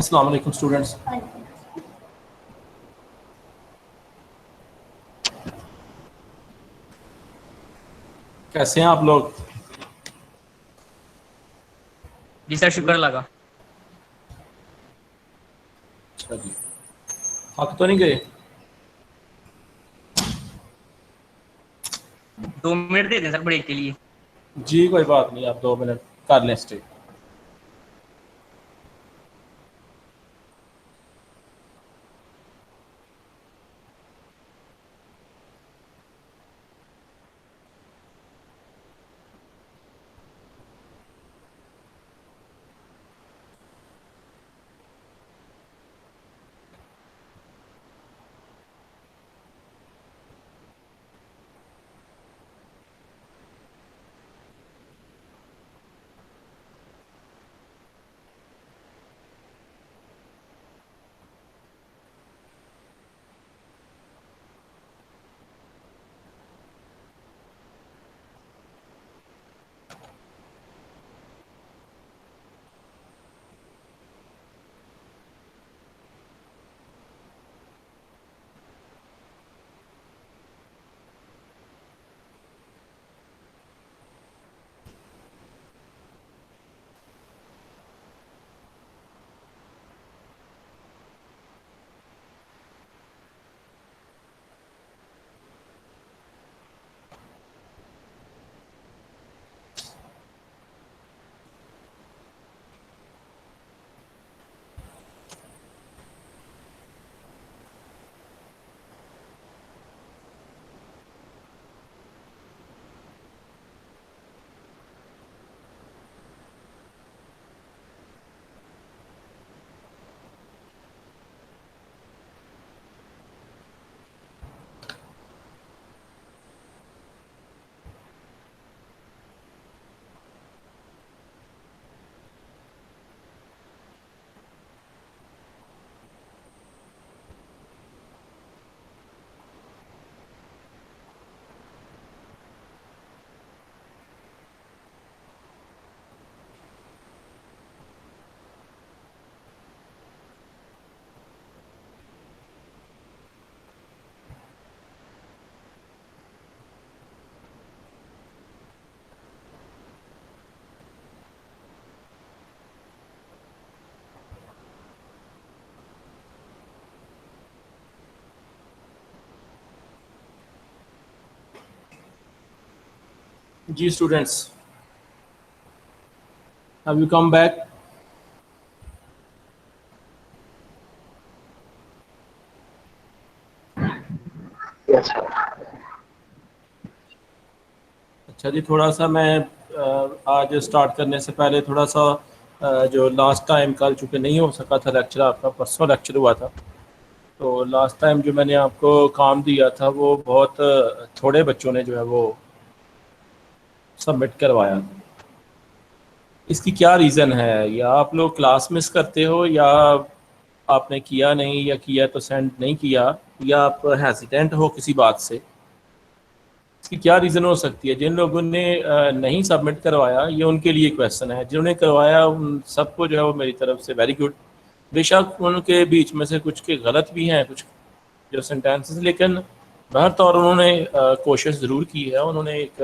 السلام علیکم اسٹوڈینٹس. کیسے ہیں آپ لوگ؟ جی سر، شکر لگا. اچھا جی، تھک تو نہیں گئے؟ 2 منٹ دے دیں سر بریک کے لیے. جی کوئی بات نہیں، آپ 2 منٹ کر لیں اسٹے. جی اسٹوڈینٹس، اب یو کم بیک. اچھا جی، تھوڑا سا میں آج اسٹارٹ کرنے سے پہلے تھوڑا سا جو لاسٹ ٹائم کل چونکہ نہیں ہو سکا تھا لیکچر، آپ کا پرسوں لیکچر ہوا تھا، تو لاسٹ ٹائم جو میں نے آپ کو کام دیا تھا وہ بہت تھوڑے بچوں نے جو ہے وہ سبمٹ کروایا. اس کی کیا ریزن ہے؟ یا آپ لوگ کلاس مس کرتے ہو، یا آپ نے کیا نہیں، یا کیا تو سینڈ نہیں کیا، یا آپ ہیزیٹینٹ ہو کسی بات سے؟ اس کی کیا ریزن ہو سکتی ہے؟ جن لوگوں نے نہیں سبمٹ کروایا یہ ان کے لیے کویشچن ہے، جنہوں نے کروایا ان سب کو جو ہے وہ میری طرف سے ویری گڈ. بے شک ان کے بیچ میں سے کچھ کے غلط بھی ہیں، کچھ جو سینٹینسز، لیکن بہر طور انہوں نے کوشش ضرور کی ہے. انہوں نے ایک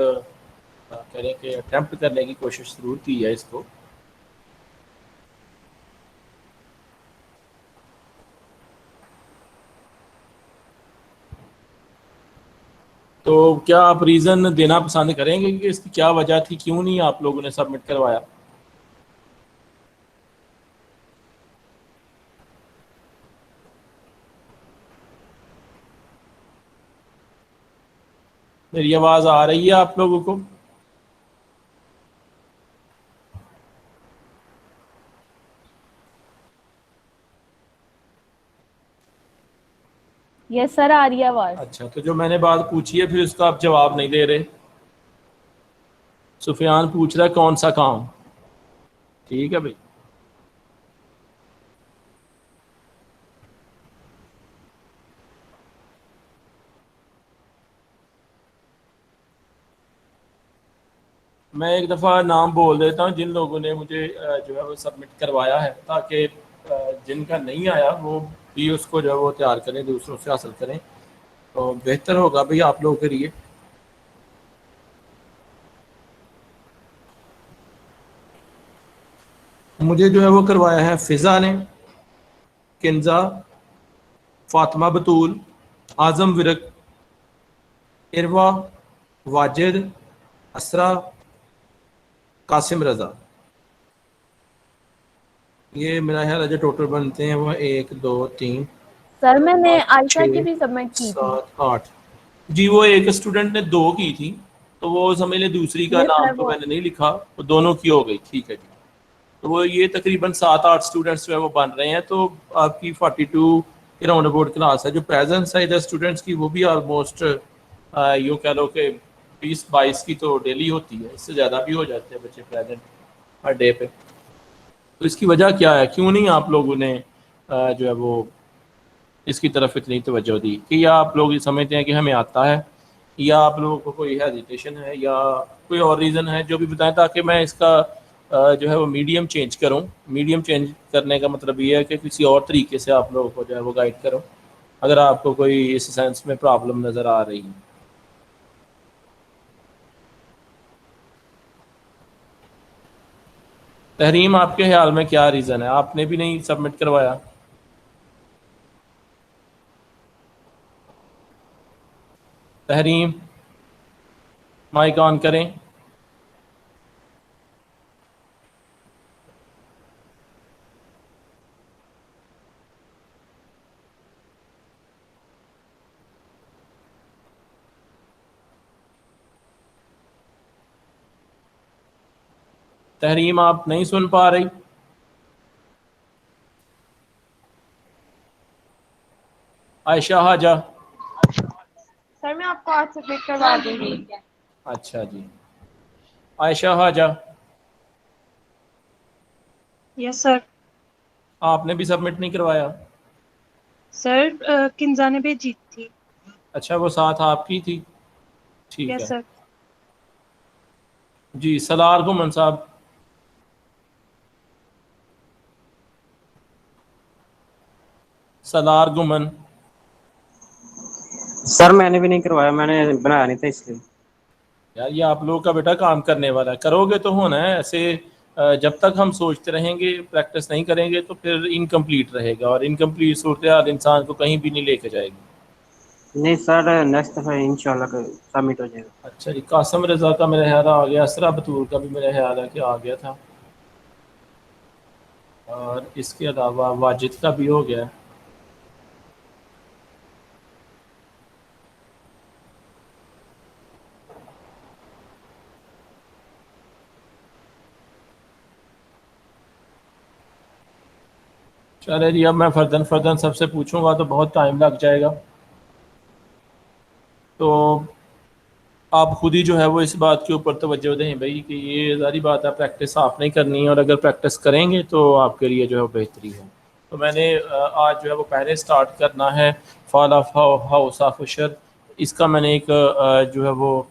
کریں کہ اٹیمپٹ کرنے کی کوشش ضرور کی ہے اس کو. تو کیا آپ ریزن دینا پسند کریں گے کہ اس کی کیا وجہ تھی، کیوں نہیں آپ لوگوں نے سبمٹ کروایا؟ میری آواز آ رہی ہے آپ لوگوں کو؟ یس سر، آ رہی ہے آواز. اچھا، تو جو میں نے بات پوچھی ہے پھر اس کا آپ جواب نہیں دے رہے. سفیان پوچھ رہا ہے کون سا کام؟ ٹھیک ہے بھائی. میں ایک دفعہ نام بول دیتا ہوں جن لوگوں نے مجھے جو ہے وہ سبمٹ کروایا ہے، تاکہ جن کا نہیں آیا وہ بھی اس کو جو ہے وہ تیار کریں, دوسروں سے حاصل کریں, تو بہتر ہوگا بھائی آپ لوگوں کے لیے. مجھے جو ہے وہ کروایا ہے فضا نے, کنزا, فاطمہ بطول, اعظم ورق, اروا, واجد, اسرا, قاسم رضا. یہ میرا خیال ہے جو ٹوٹل بنتے ہیں وہ 1 2 3 سر میں نے 5 عائشہ 6 کی بھی سبمٹ کی تھی. 7 8. جی وہ ایک اسٹوڈنٹ نے 2 کی تھی, تو وہ سمجھ لیں دوسری کا یس نام سر تو وہ میں نے نہیں لکھا, وہ دونوں کی ہو گئی. ٹھیک ہے جی, تو وہ یہ تقریباً 7-8 اسٹوڈنٹس جو ہے وہ بن رہے ہیں. تو آپ کی 42 کے راؤنڈ اباؤٹ کلاس ہے. جو پریزنس ہے ادھر اسٹوڈنٹس کی وہ بھی آلموسٹ یوں کہہ لو کہ 20-22 کی تو ڈیلی ہوتی ہے, اس سے زیادہ بھی ہو جاتے ہیں بچے پریزنٹ ہر ڈے پہ. تو اس کی وجہ کیا ہے, کیوں نہیں آپ لوگوں نے جو ہے وہ اس کی طرف اتنی توجہ دی؟ کہ یا آپ لوگ یہ سمجھتے ہیں کہ ہمیں آتا ہے, یا آپ لوگوں کو کوئی ہیزیٹیشن ہے, یا کوئی اور ریزن ہے, جو بھی بتائیں تاکہ میں اس کا جو ہے وہ میڈیم چینج کروں. میڈیم چینج کرنے کا مطلب یہ ہے کہ کسی اور طریقے سے آپ لوگوں کو جو ہے وہ گائیڈ کروں, اگر آپ کو کوئی اس سینس میں پرابلم نظر آ رہی ہے. تحریم آپ کے خیال میں کیا ریزن ہے؟ آپ نے بھی نہیں سبمٹ کروایا. تحریم مائک آن کریں. تحریم آپ نہیں سن پا رہی؟ عائشہ حاجہ. سر میں آپ کو آج سبمٹ کروا دوں گی. اچھا جی, عائشہ حاجہ یس سر. آپ نے بھی سبمٹ نہیں کروایا؟ سر کنزا نے بھیجی تھی. اچھا وہ ساتھ آپ کی تھی, ٹھیک ہے. یس سر. جی سلار گھمن صاحب. سلار گھمن. سر میں نے بھی نہیں کروایا, میں نے بنایا نہیں تھا اس لیے. یار یہ آپ لوگوں کا بیٹا کام کرنے والا ہے, کرو گے تو ہونا ہے. ایسے جب تک ہم سوچتے رہیں گے, پریکٹس نہیں کریں گے, تو پھر انکمپلیٹ رہے گا, اور انکمپلیٹ صورتحال انسان کو کہیں بھی نہیں لے کے جائے گی. نہیں سر, نیکسٹ دفعہ انشاءاللہ سبمٹ ہو جائے گا. اچھا جی, قاسم رضا کا میرا خیال آ گیا, اسرا بطول کا بھی میرا خیال ہے کہ آ گیا تھا, اور اس کے علاوہ واجد کا بھی ہو گیا. چلے جی, اب میں فردن سب سے پوچھوں گا تو بہت ٹائم لگ جائے گا, تو آپ خود ہی جو ہے وہ اس بات کے اوپر توجہ دیں بھائی کہ یہ ظاہری بات ہے پریکٹس آپ نہیں کرنی ہے, اور اگر پریکٹس کریں گے تو آپ کے لیے جو ہے وہ بہتری ہے. تو میں نے آج جو ہے وہ پہلے سٹارٹ کرنا ہے فال آف ہاؤس آف اشر. اس کا میں نے ایک جو ہے وہ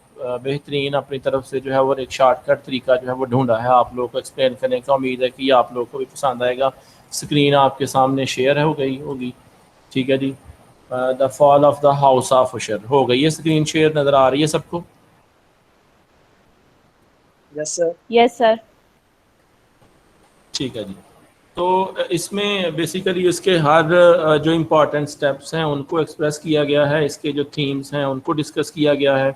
بہترین اپنی طرف سے جو ہے وہ ایک شارٹ کٹ طریقہ جو ہے وہ ڈھونڈا ہے آپ لوگوں کو ایکسپلین کرنے کا. امید ہے کہ یہ آپ لوگوں کو بھی پسند آئے گا. اسکرین آپ کے سامنے شیئر ہو گئی ہوگی, ٹھیک ہے جی. دا fall of the house of اشر ہو گئی ہے, اسکرین شیئر نظر آ رہی ہے سب کو؟ یس سر. یس سر. ٹھیک ہے جی. تو اس میں بیسیکلی اس کے ہر جو امپورٹنٹ سٹیپس ہیں ان کو ایکسپریس کیا گیا ہے, اس کے جو تھیمز ہیں ان کو ڈسکس کیا گیا ہے,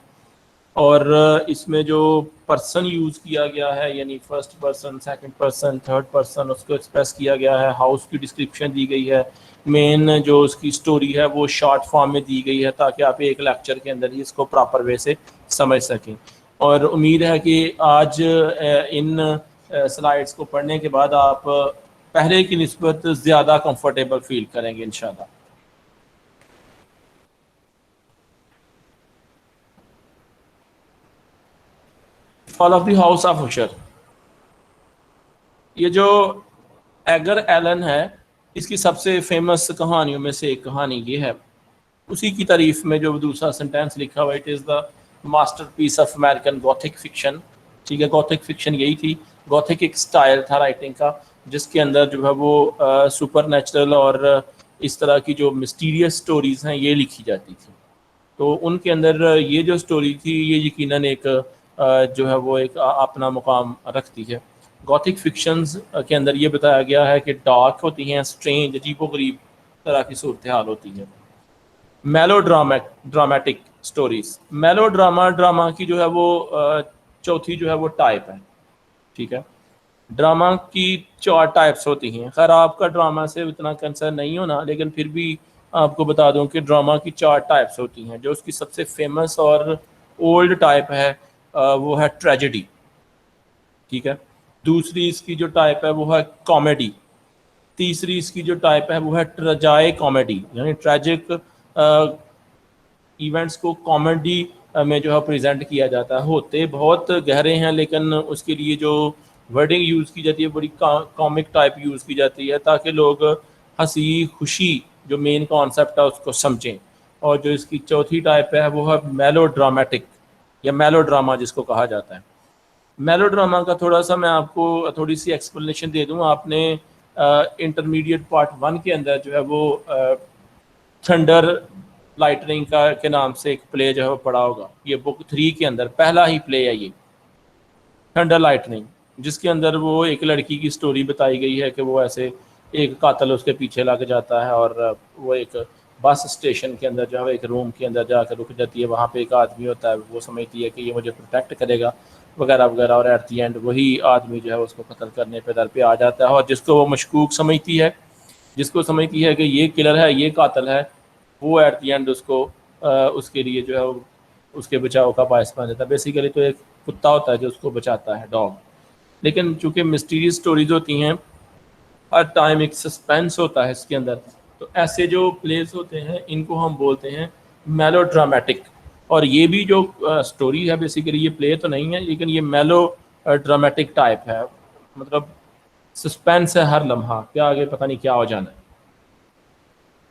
اور اس میں جو پرسن یوز کیا گیا ہے یعنی first person, second person, third person, اس کو ایکسپریس کیا گیا ہے. ہاؤس کی ڈسکرپشن دی گئی ہے, مین جو اس کی سٹوری ہے وہ شارٹ فارم میں دی گئی ہے تاکہ آپ ایک لیکچر کے اندر ہی اس کو پراپر وے سے سمجھ سکیں. اور امید ہے کہ آج ان سلائڈس کو پڑھنے کے بعد آپ پہلے کی نسبت زیادہ کمفرٹیبل فیل کریں گے انشاءاللہ. فال آف دی ہاؤس آف اشر, یہ جو ایگر ایلن ہے اس کی سب سے فیمس کہانیوں میں سے ایک کہانی یہ ہے. اسی کی تعریف میں جو دوسرا سینٹینس لکھا ہوا, it is the masterpiece of American Gothic fiction. ٹھیک ہے, گوتھک فکشن یہی تھی. گوتھک ایک سٹائل تھا رائٹنگ کا جس کے اندر جو ہے وہ سپر نیچرل اور اس طرح کی جو مسٹیریس سٹوریز ہیں یہ لکھی جاتی تھیں. تو ان کے اندر یہ جو سٹوری تھی یہ یقیناً ایک جو ہے وہ ایک اپنا مقام رکھتی ہے. گوتھک فکشنز کے اندر یہ بتایا گیا ہے کہ ڈارک ہوتی ہیں, سٹرینج, عجیب و غریب طرح کی صورتحال ہوتی ہے. میلو ڈرامیٹک سٹوریز, میلو ڈراما کی جو ہے وہ چوتھی جو ہے وہ ٹائپ ہے. ٹھیک ہے, ڈراما کی 4 ٹائپس ہوتی ہیں. خیر آپ کا ڈراما سے اتنا کنسرن نہیں ہونا, لیکن پھر بھی آپ کو بتا دوں کہ ڈراما کی 4 ٹائپس ہوتی ہیں. جو اس کی سب سے فیمس اور اولڈ ٹائپ ہے وہ ہے ٹریجڈی. ٹھیک ہے, دوسری اس کی جو ٹائپ ہے وہ ہے کامیڈی. تیسری اس کی جو ٹائپ ہے وہ ہے ٹریجائے کامیڈی, یعنی ٹریجک ایونٹس کو کامیڈی میں جو ہے پریزنٹ کیا جاتا ہے. ہوتے بہت گہرے ہیں لیکن اس کے لیے جو ورڈنگ یوز کی جاتی ہے بڑی کامک ٹائپ یوز کی جاتی ہے تاکہ لوگ ہنسی خوشی جو مین کانسیپٹ ہے اس کو سمجھیں. اور جو اس کی چوتھی ٹائپ ہے وہ ہے میلو ڈرامیٹک یا میلو ڈراما جس کو کہا جاتا ہے. میلو ڈراما کا تھوڑا سا میں آپ کو تھوڑی سی ایکسپلینیشن دے دوں. آپ نے انٹرمیڈیٹ پارٹ 1 کے اندر جو ہے وہ تھنڈر لائٹننگ کے نام سے ایک پلے جو ہے وہ پڑھا ہوگا. یہ بک 3 کے اندر پہلا ہی پلے ہے یہ تھنڈر لائٹننگ, جس کے اندر وہ ایک لڑکی کی سٹوری بتائی گئی ہے کہ وہ ایسے ایک قاتل اس کے پیچھے لگ جاتا ہے اور وہ ایک بس اسٹیشن کے اندر جو ہے ایک روم کے اندر جا کے رک جاتی ہے. وہاں پہ ایک آدمی ہوتا ہے, وہ سمجھتی ہے کہ یہ مجھے پروٹیکٹ کرے گا وغیرہ وغیرہ, اور ایٹ دی اینڈ وہی آدمی جو ہے اس کو قتل کرنے پہ در پہ آ جاتا ہے. اور جس کو وہ مشکوک سمجھتی ہے, جس کو سمجھتی ہے کہ یہ کلر ہے, یہ قاتل ہے, وہ ایٹ دی اینڈ اس کو اس کے لیے جو ہے وہ اس کے بچاؤ کا باعث بن جاتا ہے. بیسیکلی تو ایک کتا ہوتا ہے جو اس کو بچاتا ہے, ڈاگ. لیکن چونکہ مسٹیریس سٹوریز ہوتی ہیں, ہر ٹائم ایک سسپینس ہوتا ہے اس کے اندر, تو ایسے جو پلیز ہوتے ہیں ان کو ہم بولتے ہیں میلو ڈرامیٹک. اور یہ بھی جو سٹوری ہے بیسیکلی یہ پلے تو نہیں ہے لیکن یہ میلو ڈرامیٹک ٹائپ ہے, مطلب سسپینس ہے ہر لمحہ, کیا آگے پتہ نہیں کیا ہو جانا ہے,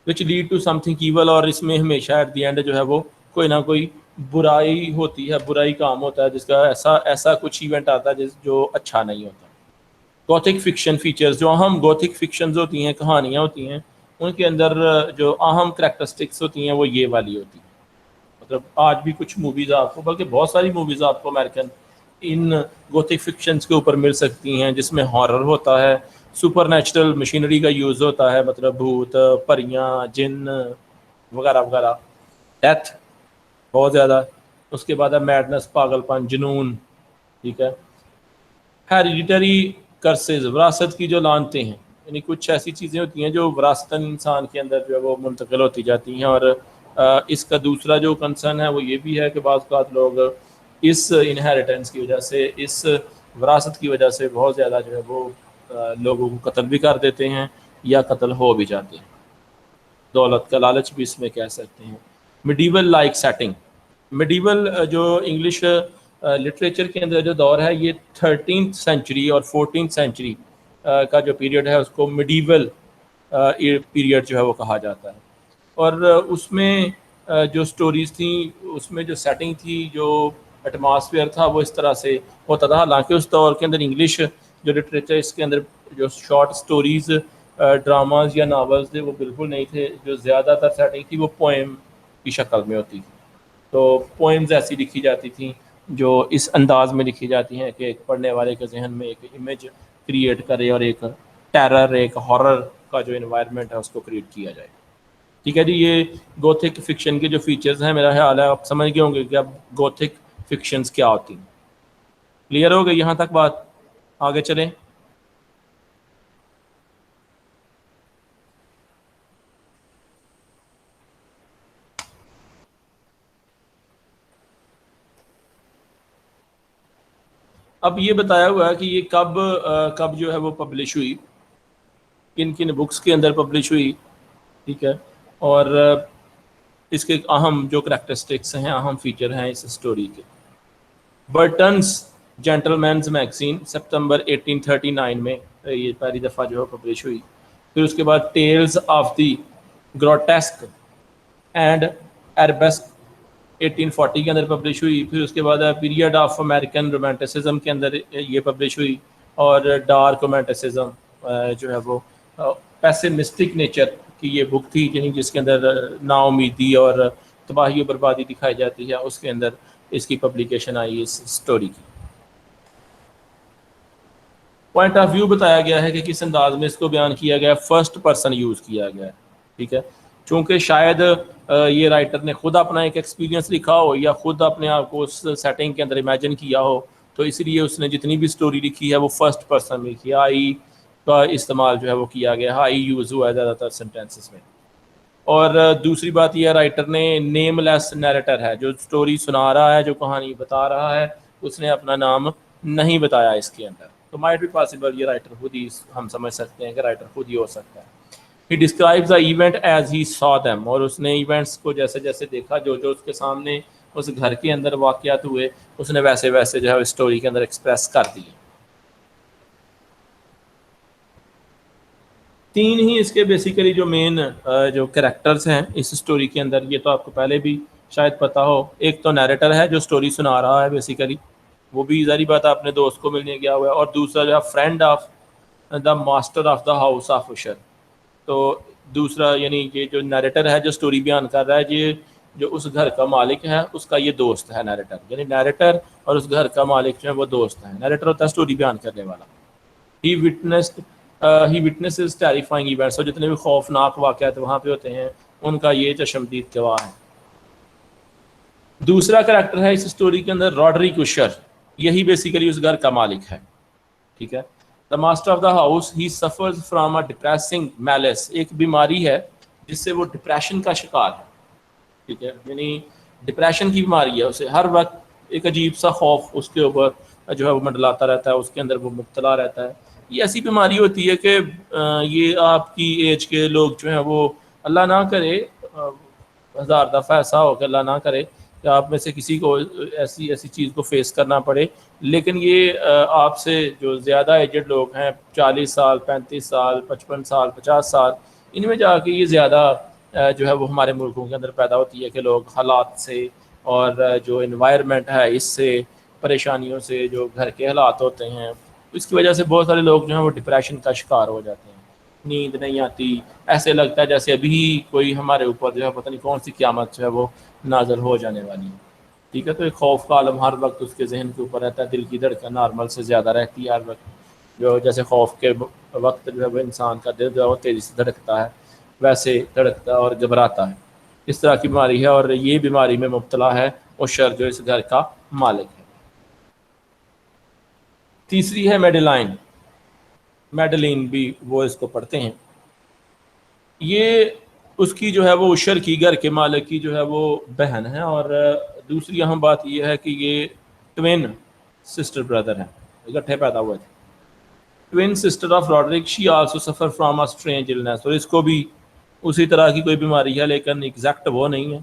which lead to something evil. اور اس میں ہمیشہ ایٹ دی اینڈ جو ہے وہ کوئی نہ کوئی برائی ہوتی ہے, برائی کام ہوتا ہے جس کا ایسا کچھ ایونٹ آتا ہے جو اچھا نہیں ہوتا. گوتھک فکشن فیچرز, جو اہم گوتھک فکشنز ہوتی ہیں, کہانیاں ہوتی ہیں, ان کے اندر جو اہم کریکٹرسٹکس ہوتی ہیں وہ یہ والی ہوتی ہیں. مطلب آج بھی کچھ موویز آپ کو, بلکہ بہت ساری موویز آپ کو امریکن ان گوتھک فکشنز کے اوپر مل سکتی ہیں جس میں ہارر ہوتا ہے, سپر نیچرل مشینری کا یوز ہوتا ہے, مطلب بھوت, پریاں, جن وغیرہ وغیرہ, ڈیتھ بہت زیادہ. اس کے بعد ہے میڈنس, پاگل پن, جنون. ٹھیک ہے, ہیریڈیٹری کرسز, وراثت کی جو لانتیں ہیں, یعنی کچھ ایسی چیزیں ہوتی ہیں جو وراثتاً انسان کے اندر جو ہے وہ منتقل ہوتی جاتی ہیں. اور اس کا دوسرا جو کنسرن ہے وہ یہ بھی ہے کہ بعض اوقات لوگ اس انہیریٹنس کی وجہ سے, اس وراثت کی وجہ سے بہت زیادہ جو ہے وہ لوگوں کو قتل بھی کر دیتے ہیں یا قتل ہو بھی جاتے ہیں. دولت کا لالچ بھی اس میں کہہ سکتے ہیں. میڈیول لائک سیٹنگ, میڈیول جو انگلش لٹریچر کے اندر جو دور ہے یہ 13th سینچری اور 14th سینچری کا جو پیریڈ ہے اس کو میڈیول پیریڈ جو ہے وہ کہا جاتا ہے. اور اس میں جو سٹوریز تھیں, اس میں جو سیٹنگ تھی, جو ایٹماسفیئر تھا وہ اس طرح سے ہوتا تھا. حالانکہ اس دور کے اندر انگلش جو لٹریچر, اس کے اندر جو شارٹ سٹوریز, ڈراماز یا ناولز تھے وہ بالکل نہیں تھے. جو زیادہ تر سیٹنگ تھی وہ پوئم کی شکل میں ہوتی تھی. تو پوئمز ایسی لکھی جاتی تھیں جو اس انداز میں لکھی جاتی ہیں کہ ایک پڑھنے والے کے ذہن میں ایک امیج کریٹ کرے اور ایک ٹیرر, ایک ہارر کا جو انوائرمنٹ ہے اس کو کریٹ کیا جائے. ٹھیک ہے جی, یہ گوتھک فکشن کے جو فیچرز ہیں میرا خیال ہے آپ سمجھ گئے ہوں گے کہ اب گوتھک فکشنز کیا ہوتی ہیں. کلیئر ہو گئی یہاں تک بات؟ آگے چلیں. اب یہ بتایا ہوا ہے کہ یہ کب جو ہے وہ پبلش ہوئی, کن کن بکس کے اندر پبلش ہوئی. ٹھیک ہے, اور اس کے اہم جو کریکٹرسٹکس ہیں, اہم فیچر ہیں اس سٹوری کے. برٹنز جینٹل مینز میگزین سپتمبر 1839 میں یہ پہلی دفعہ جو ہے پبلش ہوئی. پھر اس کے بعد ٹیلز آف دی گروٹیسک اینڈ ایربسک 1840 کے اندر پبلش ہوئی. پھر اس کے بعد پیریڈ آف امریکن رومانٹسزم کے اندر یہ پبلش ہوئی اور ڈارک رومانٹسزم جو ہے وہ پیسمسٹک نیچر کی یہ بک تھی، یعنی جس کے اندر نا امیدی اور تباہی و بربادی دکھائی جاتی ہے، اس کے اندر اس کی پبلیکیشن آئی اس اسٹوری کی۔ پوائنٹ آف ویو بتایا گیا ہے کہ کس انداز میں اس کو بیان کیا گیا ہے، فرسٹ پرسن یوز کیا گیا ہے، ٹھیک ہے، چونکہ شاید یہ رائٹر نے خود اپنا ایک ایکسپیرینس لکھا ہو یا خود اپنے آپ کو اس سیٹنگ کے اندر امیجن کیا ہو، تو اس لیے اس نے جتنی بھی اسٹوری لکھی ہے وہ فرسٹ پرسن میں لکھی ہے، آئی کا استعمال جو ہے وہ کیا گیا ہے، آئی یوز ہوا ہے زیادہ تر سینٹینسز میں۔ اور دوسری بات یہ رائٹر نے نیم لیس نیریٹر ہے، جو اسٹوری سنا رہا ہے، جو کہانی بتا رہا ہے، اس نے اپنا نام نہیں بتایا اس کے اندر، تو مائٹ بھی پاسبل یہ رائٹر خود ہی، ہم سمجھ سکتے ہیں کہ رائٹر خود ہی ہو سکتا ہے۔ He describes the event as he saw them، اور اس نے ایونٹس کو جیسے جیسے دیکھا، جو جو اس کے سامنے اس گھر کے اندر واقعات ہوئے، اس نے ویسے ویسے جو ہے اسٹوری کے اندر ایکسپریس کر دیے۔ تین ہی اس کے بیسیکلی جو مین جو کریکٹرز ہیں اس اسٹوری کے اندر، یہ تو آپ کو پہلے بھی شاید پتہ ہو، ایک تو نیریٹر ہے جو اسٹوری سنا رہا ہے بیسیکلی، وہ بھی ظاہری بات ہے اپنے دوست کو ملنے گیا ہوا ہے، اور دوسرا جو ہے friend of the master of the house of Usher, تو دوسرا یعنی یہ جو نیریٹر ہے جو اسٹوری بیان کر رہا ہے، یہ جو اس گھر کا مالک ہے اس کا یہ دوست ہے نیریٹر، یعنی نیریٹر اور اس گھر کا مالک جو ہے وہ دوست ہیں۔ نیریٹر ہوتا ہے اسٹوری بیان کرنے والا۔ He witnesses terrifying events، اور جتنے بھی خوفناک واقعات وہاں پہ ہوتے ہیں ان کا یہ چشمدید گواہ ہے۔ دوسرا کریکٹر ہے اس اسٹوری کے اندر راڈریک اشر، یہی بیسیکلی اس گھر کا مالک ہے، ٹھیک ہے۔ The master of the house, he suffers from a depressing malady، ایک بیماری ہے جس سے وہ ڈپریشن کا شکار ہے، ٹھیک ہے، یعنی ڈپریشن کی بیماری ہے، اسے ہر وقت ایک عجیب سا خوف اس کے اوپر جو ہے وہ منڈلاتا رہتا ہے، اس کے اندر وہ مبتلا رہتا ہے۔ یہ ایسی بیماری ہوتی ہے کہ یہ آپ کی ایج کے لوگ جو ہیں وہ، اللہ نہ کرے، ہزار دفعہ ایسا ہو کہ اللہ نہ کرے کہ آپ میں سے کسی کو ایسی چیز کو فیس کرنا پڑے، لیکن یہ آپ سے جو زیادہ ایجڈ لوگ ہیں، 40 سال، 35 سال، 55 سال، 50 سال، ان میں جا کے یہ زیادہ جو ہے وہ ہمارے ملکوں کے اندر پیدا ہوتی ہے کہ لوگ حالات سے اور جو انوائرمنٹ ہے اس سے، پریشانیوں سے، جو گھر کے حالات ہوتے ہیں، اس کی وجہ سے بہت سارے لوگ جو ہیں وہ ڈپریشن کا شکار ہو جاتے ہیں، نیند نہیں آتی، ایسے لگتا ہے جیسے ابھی کوئی ہمارے اوپر جو ہے پتہ نہیں کون سی قیامت جو ہے وہ نازل ہو جانے والی ہے، ٹھیک ہے۔ تو ایک خوف کا عالم ہر وقت اس کے ذہن کے اوپر رہتا ہے، دل کی دھڑکن نارمل سے زیادہ رہتی ہے ہر وقت، جو جیسے خوف کے وقت جو ہے وہ انسان کا دل جو ہے وہ تیزی سے دھڑکتا ہے، ویسے دھڑکتا اور گھبراتا ہے، اس طرح کی بیماری ہے، اور یہ بیماری میں مبتلا ہے اشر جو اس گھر کا مالک ہے۔ تیسری ہے میڈلین بھی وہ اس کو پڑھتے ہیں، یہ اس کی جو ہے وہ اشر کی، گھر کے مالک کی جو ہے وہ بہن ہے، اور دوسری اہم بات یہ ہے کہ یہ ٹوین سسٹر بردر ہیں، اکٹھے پیدا ہوئے تھے۔ Twin sister of Roderick, she also suffer from a strange illness, اور اس کو بھی اسی طرح کی کوئی بیماری ہے، لیکن ایگزیکٹ وہ نہیں ہے،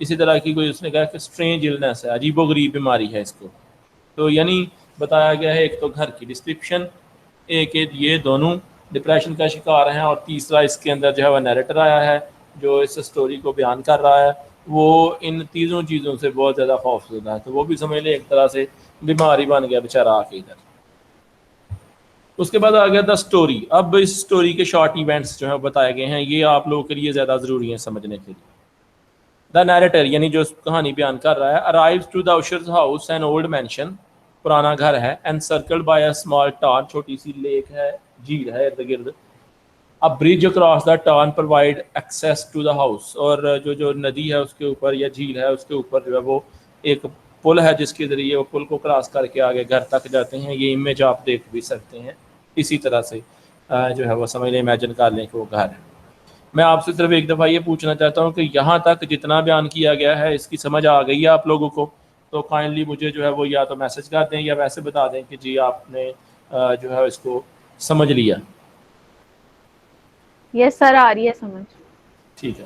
اسی طرح کی کوئی، اس نے کہا کہ اسٹرینج النس ہے، عجیب و غریب بیماری ہے اس کو، تو یعنی بتایا گیا ہے ایک تو گھر کی ڈسکرپشن، ایک یہ دونوں ڈپریشن کا شکار ہیں، اور تیسرا اس کے اندر جو ہے وہ نیریٹر آیا ہے جو اس اسٹوری کو بیان کر رہا ہے، وہ ان تینوں چیزوں سے بہت زیادہ خوف زدہ ہے، تو وہ بھی سمجھ لیں ایک طرح سے بیماری بن گیا بیچارہ آ کے ادھر۔ اس کے بعد آ گیا دا اسٹوری، اب اس اسٹوری کے شارٹ ایونٹس جو ہیں بتائے گئے ہیں، یہ آپ لوگوں کے لیے زیادہ ضروری ہیں سمجھنے کے لیے۔ دا نیریٹر یعنی جو کہانی بیان کر رہا ہے، arrives to the Usher's house an old mansion, پرانا گھر ہے، انسرکلڈ بائی اے اسمال ٹارن، چھوٹی سی لیک ہے، جھیل ہے ارد گرد، a bridge across the tarn provide access to the house, اور جو ندی ہے اس کے اوپر یا جھیل ہے اس کے اوپر جو ہے وہ ایک پل ہے جس کے ذریعے وہ پل کو کراس کر کے آگے گھر تک جاتے ہیں، یہ امیج آپ دیکھ بھی سکتے ہیں، اسی طرح سے جو ہے وہ سمجھ لیں امیجن کر لیں کہ وہ گھر ہے۔ میں آپ سے صرف ایک دفعہ یہ پوچھنا چاہتا ہوں کہ یہاں تک جتنا بیان کیا گیا ہے اس کی سمجھ آ گئی ہے آپ لوگوں کو؟ تو کائنڈلی مجھے جو ہے وہ یا تو میسج کر دیں یا ویسے بتا دیں کہ جی آپ نے جو ہے اس کو سمجھ لیا۔ یس سر، آ رہی ہے سمجھ۔ ٹھیک ہے۔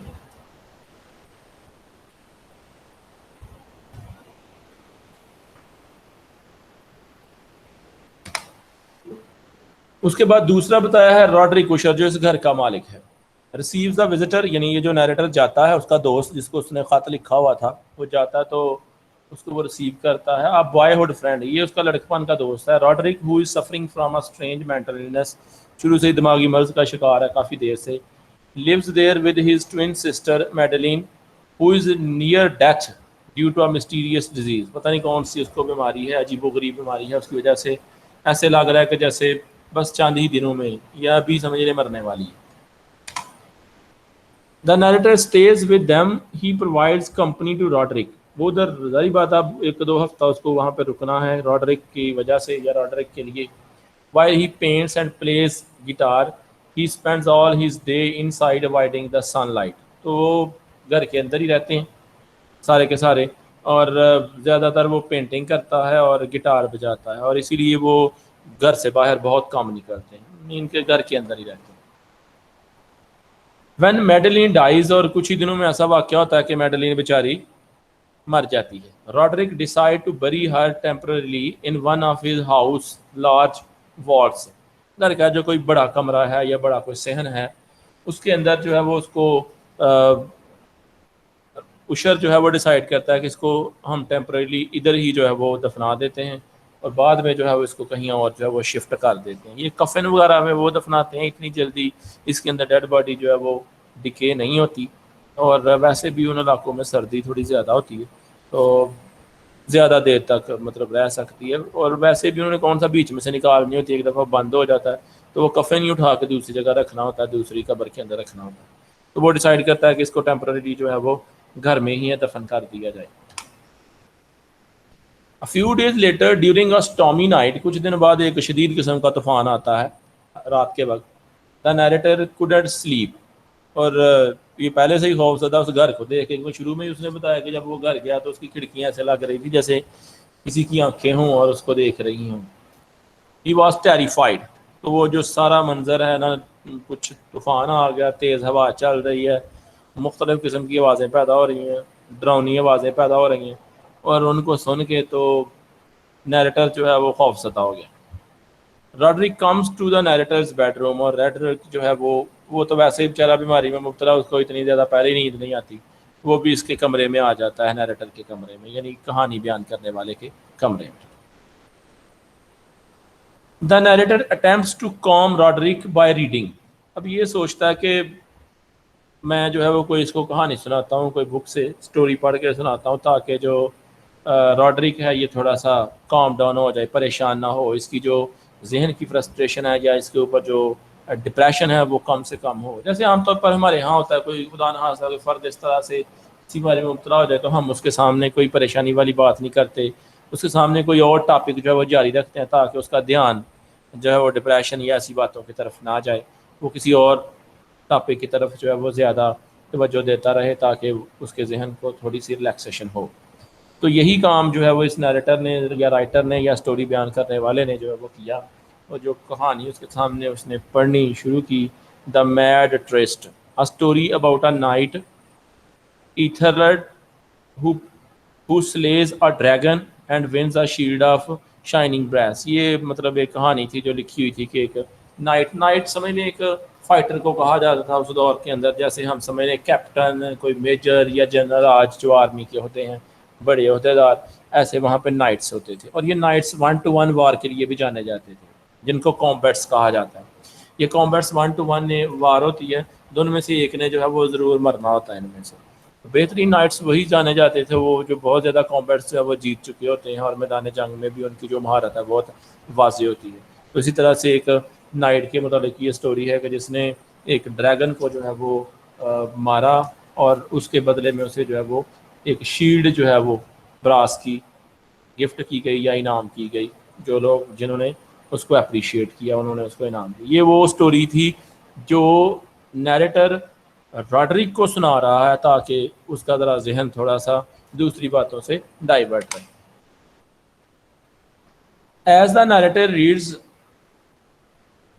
اس کے بعد دوسرا بتایا ہے راڈرک اشر جو اس گھر کا مالک ہے، ریسیوز دا وزٹر، یعنی یہ جو نیریٹر جاتا ہے، اس کا دوست جس کو اس نے خط لکھا ہوا تھا وہ جاتا ہے تو اس کو وہ ریسیو کرتا ہے. ا بوائے ہوڈ فرینڈ, یہ اس کا لڑکپن کا دوست ہے. Roderick who is suffering from a strange mental illness, شروع سے دماغی مرض کا شکار ہے کافی دیر سے. lives there with his twin sister Madeline who is near death due to a mysterious disease. پتہ نہیں کون سی اس کو بیماری ہے, عجیب و غریب بیماری ہے, اس کی وجہ سے ایسے لگ رہا ہے کہ جیسے بس چند ہی دنوں میں یا ابھی سمجھ لے مرنے والی ہے. The narrator stays with them. He provides company to Roderick. وہ ادھر ظاہری بات اب 1-2 ہفتہ اس کو وہاں پہ رکنا ہے راڈرک کی وجہ سے یا راڈرک کے لیے. While he paints and plays guitar, he spends all his day inside avoiding the sunlight. تو وہ گھر کے اندر ہی رہتے ہیں سارے کے سارے, اور زیادہ تر وہ پینٹنگ کرتا ہے اور گٹار بجاتا ہے, اور اسی لیے وہ گھر سے باہر بہت کم نکلتے ہیں, ان کے گھر کے اندر ہی رہتے ہیں. When Madeline dies, اور کچھ ہی دنوں میں ایسا واقعہ ہوتا ہے کہ میڈلین بیچاری مر جاتی ہے. Roderick decide to bury her temporarily in one of his house large vaults. گھر کا جو کوئی بڑا کمرہ ہے یا بڑا کوئی صحن ہے اس کے اندر جو ہے وہ اس کو اشر جو ہے وہ ڈیسائیڈ کرتا ہے کہ اس کو ہم ٹیمپریریلی ادھر ہی جو ہے وہ دفنا دیتے ہیں اور بعد میں جو ہے وہ اس کو کہیں اور جو ہے وہ شفٹ کر دیتے ہیں. یہ کفن وغیرہ میں وہ دفناتے ہیں, اتنی جلدی اس کے اندر ڈیڈ باڈی جو ہے وہ ڈکے نہیں ہوتی, اور ویسے بھی ان علاقوں میں سردی تھوڑی زیادہ ہوتی ہے تو زیادہ دیر تک مطلب رہ سکتی ہے, اور ویسے بھی انہوں نے کون سا بیچ میں سے نکالنی ہوتی ہے, ایک دفعہ بند ہو جاتا ہے تو وہ کفن ہی اٹھا کے دوسری جگہ رکھنا ہوتا ہے, دوسری قبر کے اندر رکھنا ہوتا ہے. تو وہ ڈیسائیڈ کرتا ہے کہ اس کو ٹیمپرری جو ہے وہ گھر میں ہی دفن کر دیا جائے. A few days later during a stormy night, کچھ دن بعد ایک شدید قسم کا طوفان آتا ہے رات کے وقت. The narrator couldn't sleep, اور یہ پہلے سے ہی خوف زدہ اس گھر کو دیکھ کے, شروع میں ہی اس نے بتایا کہ جب وہ گھر گیا تو اس کی کھڑکیاں ایسے لگ رہی تھی جیسے کسی کی آنکھیں ہوں اور اس کو دیکھ رہی ہوں. He was terrified. تو وہ جو سارا منظر ہے نا, کچھ طوفان آ گیا, تیز ہوا چل رہی ہے, مختلف قسم کی آوازیں پیدا ہو رہی ہیں, ڈراؤنی آوازیں پیدا ہو رہی ہیں, اور ان کو سن کے تو نیریٹر جو ہے وہ خوف زدہ ہو گیا. Roderick comes to the narrator's bedroom روم, اور نیریٹر جو ہے وہ تو ویسے ہی بیچارہ بیماری میں مبتلا, اس کو اتنی زیادہ پہلے نیند نہیں آتی, وہ بھی اس کے کمرے میں آ جاتا ہے, نیریٹر کے کمرے میں, یعنی کہانی بیان کرنے والے کے کمرے میں. The narrator attempts to calm Roderick by reading. اب یہ سوچتا ہے کہ میں جو ہے وہ کوئی اس کو کہانی سناتا ہوں, کوئی بک سے اسٹوری پڑھ کے سناتا ہوں تاکہ جو راڈرک ہے یہ تھوڑا سا کام ڈاؤن ہو جائے, پریشان نہ ہو, اس کی جو ذہن کی فرسٹریشن ہے یا اس کے اوپر جو ڈپریشن ہے وہ کم سے کم ہو. جیسے عام طور پر ہمارے ہاں ہوتا ہے, کوئی خدا نخواستہ کوئی فرد اس طرح سے اسی بارے میں مبتلا ہو جائے تو ہم اس کے سامنے کوئی پریشانی والی بات نہیں کرتے, اس کے سامنے کوئی اور ٹاپک جو ہے وہ جاری رکھتے ہیں تاکہ اس کا دھیان جو ہے وہ ڈپریشن یا ایسی باتوں کی طرف نہ جائے, وہ کسی اور ٹاپک کی طرف جو ہے وہ زیادہ توجہ دیتا رہے تاکہ اس کے ذہن کو تھوڑی سی ریلیکسیشن ہو. تو یہی کام جو ہے وہ اس نیریٹر نے یا رائٹر نے یا اسٹوری بیان کرنے والے نے جو ہے وہ کیا, اور جو کہانی اس کے سامنے اس نے پڑھنی شروع کی. The Mad Trist, a story about a knight Ethelred who slays a dragon and wins a shield of shining brass. یہ مطلب ایک کہانی تھی جو لکھی ہوئی تھی کہ ایک نائٹ سمجھ لیں ایک فائٹر کو کہا جاتا تھا اس دور کے اندر, جیسے ہم سمجھ لیں کیپٹن, کوئی میجر یا جنرل آج جو آرمی کے ہوتے ہیں بڑے عہدیدار, ایسے وہاں پہ نائٹس ہوتے تھے. اور یہ نائٹس 1-to-1 وار کے لیے بھی جانے جاتے تھے جن کو کامبیٹس کہا جاتا ہے. یہ کامبیٹس 1-to-1 وار ہوتی ہے, دونوں میں سے ایک نے جو ہے وہ ضرور مرنا ہوتا ہے ان میں سے. بہترین نائٹس وہی جانے جاتے تھے وہ جو بہت زیادہ کامبیٹس جو ہے وہ جیت چکے ہوتے ہیں اور میدان جنگ میں بھی ان کی جو مہارت ہے بہت واضح ہوتی ہے. تو اسی طرح سے ایک نائٹ کے متعلق یہ اسٹوری ہے کہ جس نے ایک ڈریگن کو جو ہے وہ مارا اور اس کے بدلے میں اسے جو ہے وہ ایک شیلڈ جو ہے وہ براس کی گفٹ کی گئی یا انعام کی گئی. جو لوگ جنہوں نے اس کو اپریشیٹ کیا انہوں نے اس کو انعام دیا. یہ وہ اسٹوری تھی جو نیریٹر راڈرک کو سنا رہا ہے تاکہ اس کا ذرا ذہن تھوڑا سا دوسری باتوں سے ڈائیورٹ رہے. As the narrator reads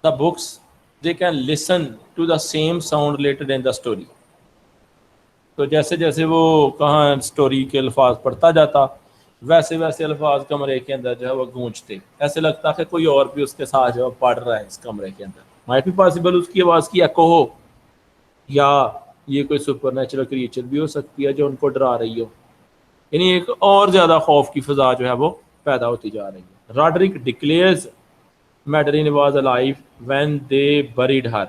the books, they can listen to the same sound related in the story. تو جیسے جیسے وہ کہاں اسٹوری کے الفاظ پڑھتا جاتا ویسے ویسے الفاظ کمرے کے اندر جو ہے وہ گونجتے, ایسے لگتا کہ کوئی اور بھی اس کے ساتھ جو ہے پڑھ رہا ہے اس کمرے کے اندر. مائٹ بھی پاسبل اس کی آواز کی ایکو ہو, یا یہ کوئی سپر نیچرل کریچر بھی ہو سکتی ہے جو ان کو ڈرا رہی ہو. یعنی ایک اور زیادہ خوف کی فضا جو ہے وہ پیدا ہوتی جا رہی ہے. Roderick declares Madeline was alive when they buried her.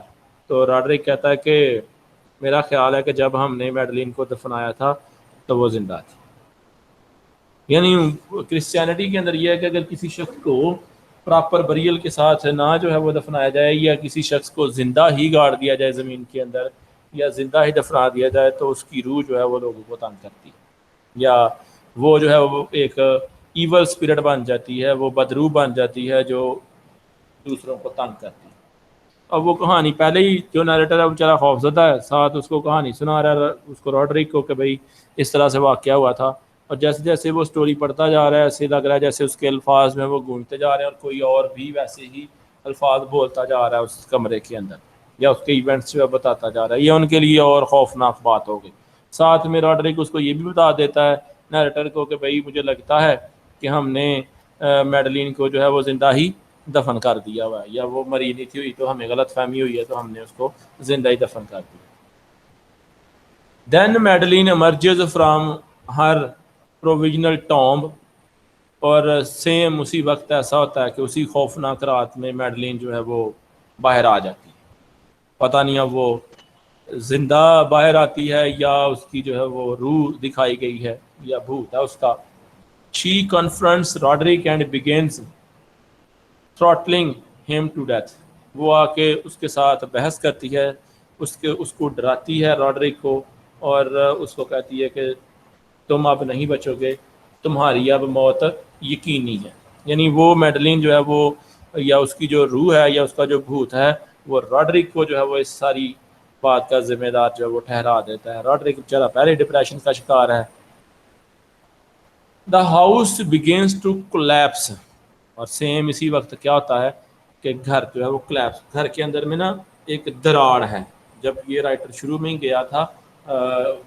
تو راڈرک کہتا ہے کہ میرا خیال ہے کہ جب ہم نے میڈلین کو دفنایا تھا تو وہ زندہ تھی. یعنی کرسچینٹی کے اندر یہ ہے کہ اگر کسی شخص کو پراپر بریل کے ساتھ نہ جو ہے وہ دفنایا جائے یا کسی شخص کو زندہ ہی گاڑ دیا جائے زمین کے اندر یا زندہ ہی دفنا دیا جائے تو اس کی روح جو ہے وہ لوگوں کو تنگ کرتی ہے یا وہ جو ہے وہ ایک ایول اسپرٹ بن جاتی ہے, وہ بدروح بن جاتی ہے جو دوسروں کو تنگ کرتی ہے. اب وہ کہانی پہلے ہی جو نیریٹر ہے وہ بیچارہ خوفزدہ ہے, ساتھ اس کو کہانی سنا رہا ہے اس کو راڈرک کو کہ بھائی اس طرح سے واقعہ ہوا تھا, اور جیسے جیسے وہ سٹوری پڑھتا جا رہا ہے ایسے لگ رہا ہے جیسے اس کے الفاظ میں وہ گونجتے جا رہے ہیں اور کوئی اور بھی ویسے ہی الفاظ بولتا جا رہا ہے اس کمرے کے اندر یا اس کے ایونٹس جو ہے بتاتا جا رہا ہے. یہ ان کے لیے اور خوفناک بات ہو گئی. ساتھ میں راڈرک اس کو یہ بھی بتا دیتا ہے نیریٹر کو کہ بھائی مجھے لگتا ہے کہ ہم نے میڈلین کو جو ہے وہ زندہ ہی دفن کر دیا ہوا ہے, یا وہ مری نہیں تھی ہوئی تو ہمیں غلط فہمی ہوئی ہے تو ہم نے اس کو زندہ ہی دفن کر دیا. Then Madeline emerges from her provisional tomb, اور سیم اسی وقت ایسا ہوتا ہے کہ اسی خوفناک رات میں میڈلین جو ہے وہ باہر آ جاتی ہے. پتہ نہیں اب وہ زندہ باہر آتی ہے یا اس کی جو ہے وہ روح دکھائی گئی ہے یا بھوت ہے اس کا. شی کنفرنٹس راڈرک اینڈ بگینز تھروٹلنگ ہم ٹو ڈیتھ. وہ آ کے اس کے ساتھ بحث کرتی ہے, اس کو ڈراتی ہے راڈرک کو, اور اس کو کہتی ہے کہ تم اب نہیں بچو گے, تمہاری اب موت یقینی ہے. یعنی وہ میڈلین جو ہے وہ یا اس کی جو روح ہے یا اس کا جو بھوت ہے وہ راڈرک کو جو ہے وہ اس ساری بات کا ذمہ دار جو ہے وہ ٹھہرا دیتا ہے. راڈرک بیچارہ پہلے ڈپریشن کا شکار ہے. The house begins to collapse, اور سیم اسی وقت کیا ہوتا ہے کہ گھر جو ہے وہ کولیپس, گھر کے اندر میں نا ایک دراڑ ہے. جب یہ رائٹر شروع میں ہی گیا تھا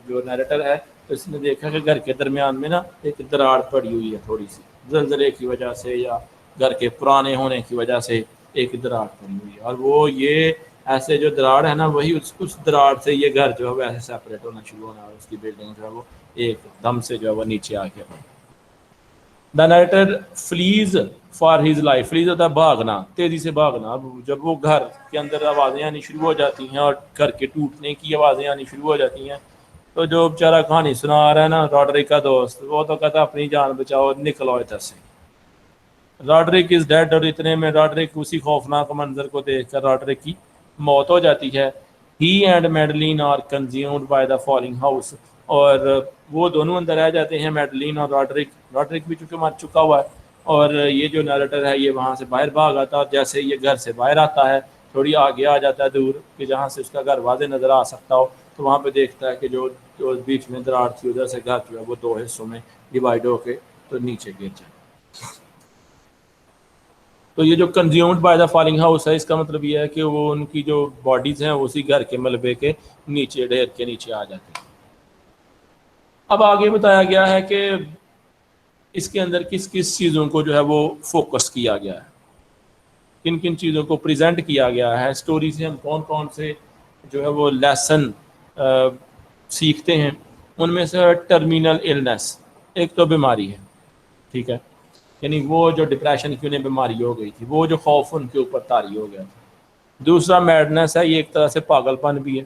جو نیریٹر ہے تو اس نے دیکھا کہ گھر کے درمیان میں نا ایک دراڑ پڑی ہوئی ہے, تھوڑی سی زلزلے کی وجہ سے یا گھر کے پرانے ہونے کی وجہ سے ایک دراڑ پڑی ہوئی ہے. اور وہ یہ ایسے جو دراڑ ہے نا وہی اس دراڑ سے یہ گھر جو ہے وہ ایسے سیپریٹ ہونا شروع ہونا, اور اس کی بلڈنگ جو ہے وہ ایک دم سے جو ہے وہ نیچے آ گیا. دا نیریٹر فلیز فار ہز لائف. فلیز ہوتا ہے بھاگنا, تیزی سے بھاگنا. اب جب وہ گھر کے اندر آوازیں آنی شروع ہو جاتی ہیں اور گھر کے ٹوٹنے کی آوازیں آنی شروع ہو جاتی ہیں تو جو بیچارہ کہانی سنا رہا ہے نا راڈرک کا دوست, وہ تو کہتا ہے اپنی جان بچاؤ, نکلو ادھر سے. راڈرک از ڈیڈ, اور اتنے میں راڈرک اسی خوفناک منظر کو دیکھ کر راڈرک کی موت ہو جاتی ہے. He and Madeline are consumed by the falling house, اور وہ دونوں اندر رہ جاتے ہیں میڈلین اور راڈرک. راڈرک بھی چونکہ مر چکا ہوا ہے اور یہ جو نیریٹر ہے یہ وہاں سے باہر بھاگ آتا ہے, اور جیسے یہ گھر سے باہر آتا ہے تھوڑی آگے آ جاتا ہے دور کہ جہاں سے اس کا گھر واضح نظر آ سکتا ہو, تو وہاں پہ دیکھتا ہے کہ جو بیچ میں دراڑ تھی ادھر سے گھر جو ہے وہ 2 حصوں میں ڈیوائڈ ہو کے تو نیچے گر جائے. تو یہ جو consumed by the falling house ہے اس کا مطلب یہ ہے کہ وہ ان کی جو باڈیز ہیں اسی گھر کے ملبے کے نیچے ڈھیر کے نیچے آ جاتی ہیں. اب آگے بتایا گیا ہے کہ اس کے اندر کس کس چیزوں کو جو ہے وہ فوکس کیا گیا ہے, کن کن چیزوں کو پریزنٹ کیا گیا ہے. اسٹوری سے ہم کون کون سے جو ہے وہ لیسن سیکھتے ہیں. ان میں سے ٹرمینل النس, ایک تو بیماری ہے, ٹھیک ہے, یعنی وہ جو ڈپریشن کی انہیں بیماری ہو گئی تھی, وہ جو خوف ان کے اوپر طاری ہو گیا تھا. دوسرا میڈنس ہے, یہ ایک طرح سے پاگل پن بھی ہے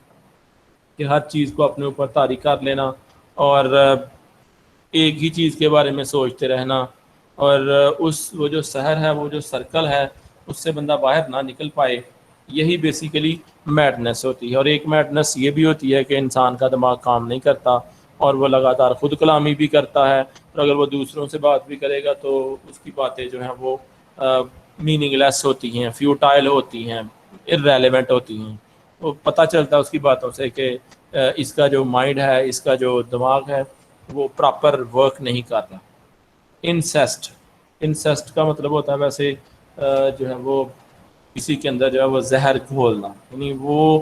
کہ ہر چیز کو اپنے اوپر طاری کر لینا اور ایک ہی چیز کے بارے میں سوچتے رہنا, اور وہ جو سحر ہے, وہ جو سرکل ہے اس سے بندہ باہر نہ نکل پائے, یہی بیسیکلی میڈنس ہوتی ہے. اور ایک میڈنس یہ بھی ہوتی ہے کہ انسان کا دماغ کام نہیں کرتا اور وہ لگاتار خود کلامی بھی کرتا ہے, اور اگر وہ دوسروں سے بات بھی کرے گا تو اس کی باتیں جو ہیں وہ میننگ لیس ہوتی ہیں, فیوٹائل ہوتی ہیں, ارریلیونٹ ہوتی ہیں. وہ پتہ چلتا ہے اس کی باتوں سے کہ اس کا جو مائنڈ ہے, اس کا جو دماغ ہے وہ پراپر ورک نہیں کر رہا. انسیسٹ کا مطلب ہوتا ہے ویسے جو ہے وہ کسی کے اندر جو ہے وہ زہر گھولنا, یعنی وہ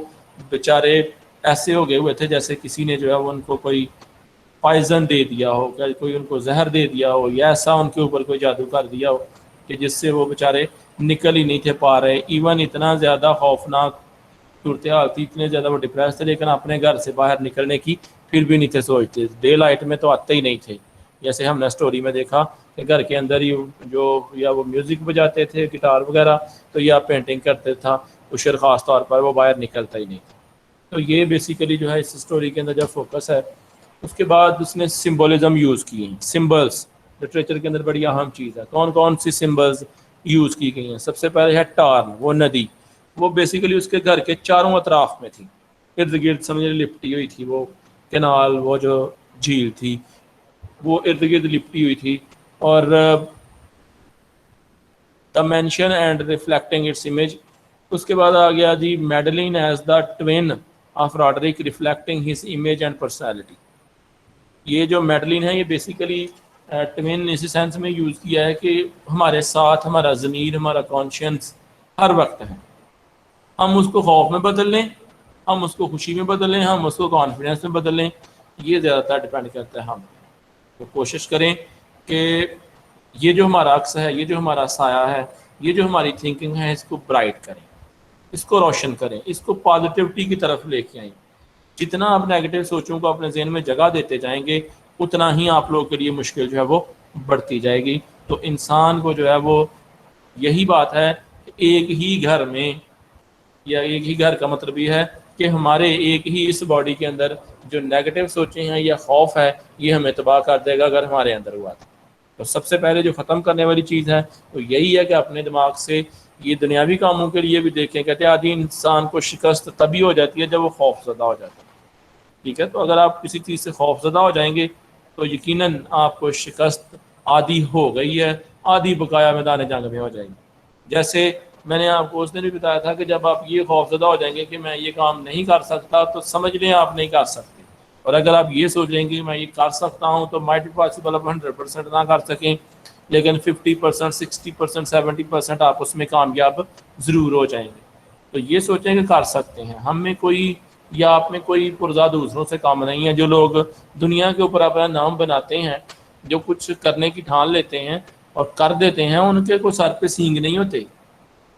بیچارے ایسے ہو گئے ہوئے تھے جیسے کسی نے جو ہے وہ ان کو کوئی پائزن دے دیا ہو, کوئی ان کو زہر دے دیا ہو, یا ایسا ان کے اوپر کوئی جادو کر دیا ہو کہ جس سے وہ بیچارے نکل ہی نہیں تھے پا رہے. ایون اتنا زیادہ خوفناک صورتحال تھی, اتنے زیادہ وہ ڈپریس تھے, لیکن اپنے گھر سے باہر نکلنے کی پھر بھی نہیں تھے سوچتے. ڈے لائٹ میں تو آتے ہی نہیں تھے, جیسے ہم نے اسٹوری میں دیکھا کہ گھر کے اندر ہی جو یا وہ میوزک بجاتے تھے گٹار وغیرہ تو یا پینٹنگ کرتے تھا، عشر خاص طور پر وہ باہر نکلتا ہی نہیں تھا. تو یہ بیسیکلی جو ہے اس اسٹوری کے اندر جو فوکس ہے. اس کے بعد اس نے سمبولزم یوز کی ہیں. سمبلس لٹریچر کے اندر بڑی اہم چیز ہے. کون کون سی سمبلز یوز کی گئی ہیں؟ سب سے پہلے ہے ٹارن، وہ ندی، وہ بیسیکلی اس کے گھر کے چاروں اطراف میں تھی، ارد گرد سمجھے لپٹی ہوئی تھی. وہ کینال، وہ جو جھیل تھی وہ ارد گرد لپٹی ہوئی تھی. اور the mansion and reflecting its image. اس کے بعد آ گیا جی Madeline as the twin of Roderick reflecting his image and personality. یہ جو میڈلین ہے یہ بیسیکلی ٹوین اسی سینس میں یوز کیا ہے کہ ہمارے ساتھ ہمارا ضمیر، ہمارا کانشینس ہر وقت ہے. ہم اس کو خوف میں بدل لیں، ہم اس کو خوشی میں بدل لیں، ہم اس کو کانفیڈنس میں بدل لیں، یہ زیادہ تر ڈپینڈ کرتا ہے. ہم تو کوشش کریں کہ یہ جو ہمارا عکس ہے، یہ جو ہمارا سایہ ہے، یہ جو ہماری تھنکنگ ہے، اس کو برائٹ کریں، اس کو روشن کریں، اس کو پازیٹیوٹی کی طرف لے کے آئیں. جتنا آپ نیگیٹو سوچوں کو اپنے ذہن میں جگہ دیتے جائیں گے اتنا ہی آپ لوگوں کے لیے مشکل جو ہے وہ بڑھتی جائے گی. تو انسان کو جو ہے وہ یہی بات ہے کہ ایک ہی گھر میں، یا ایک ہی گھر کا مطلب یہ ہے کہ ہمارے ایک ہی اس باڈی کے اندر جو نیگیٹو سوچیں ہیں یا خوف ہے یہ ہمیں تباہ کر دے گا اگر ہمارے اندر ہوا تھا. تو سب سے پہلے جو ختم کرنے والی چیز ہے وہ یہی ہے کہ اپنے دماغ سے یہ دنیاوی کاموں کے لیے بھی دیکھیں. کہتے ہیں آدھی انسان کو شکست تبھی ہو جاتی ہے جب وہ خوف زدہ ہو جاتا ہے. ٹھیک ہے، تو اگر آپ کسی چیز سے خوف زدہ ہو جائیں گے تو یقیناً آپ کو شکست آدھی ہو گئی ہے، آدھی بقایا میدان جنگ میں ہو جائے گی. جیسے میں نے آپ کو اس دن بھی بتایا تھا کہ جب آپ یہ خوف زدہ ہو جائیں گے کہ میں یہ کام نہیں کر سکتا تو سمجھ لیں آپ نہیں کر سکتے. اور اگر آپ یہ سوچ لیں کہ میں یہ کر سکتا ہوں تو مائٹ بی پاسبل آپ 100% نہ کر سکیں لیکن 50%، 60%، 70% آپ اس میں کامیاب ضرور ہو جائیں گے. تو یہ سوچیں کہ کر سکتے ہیں. ہم میں کوئی یا آپ میں کوئی پرزہ دوسروں سے کام نہیں ہے. جو لوگ دنیا کے اوپر اپنا نام بناتے ہیں، جو کچھ کرنے کی ٹھان لیتے ہیں اور کر دیتے ہیں، ان کے کوئی سر پہ سینگ نہیں ہوتے.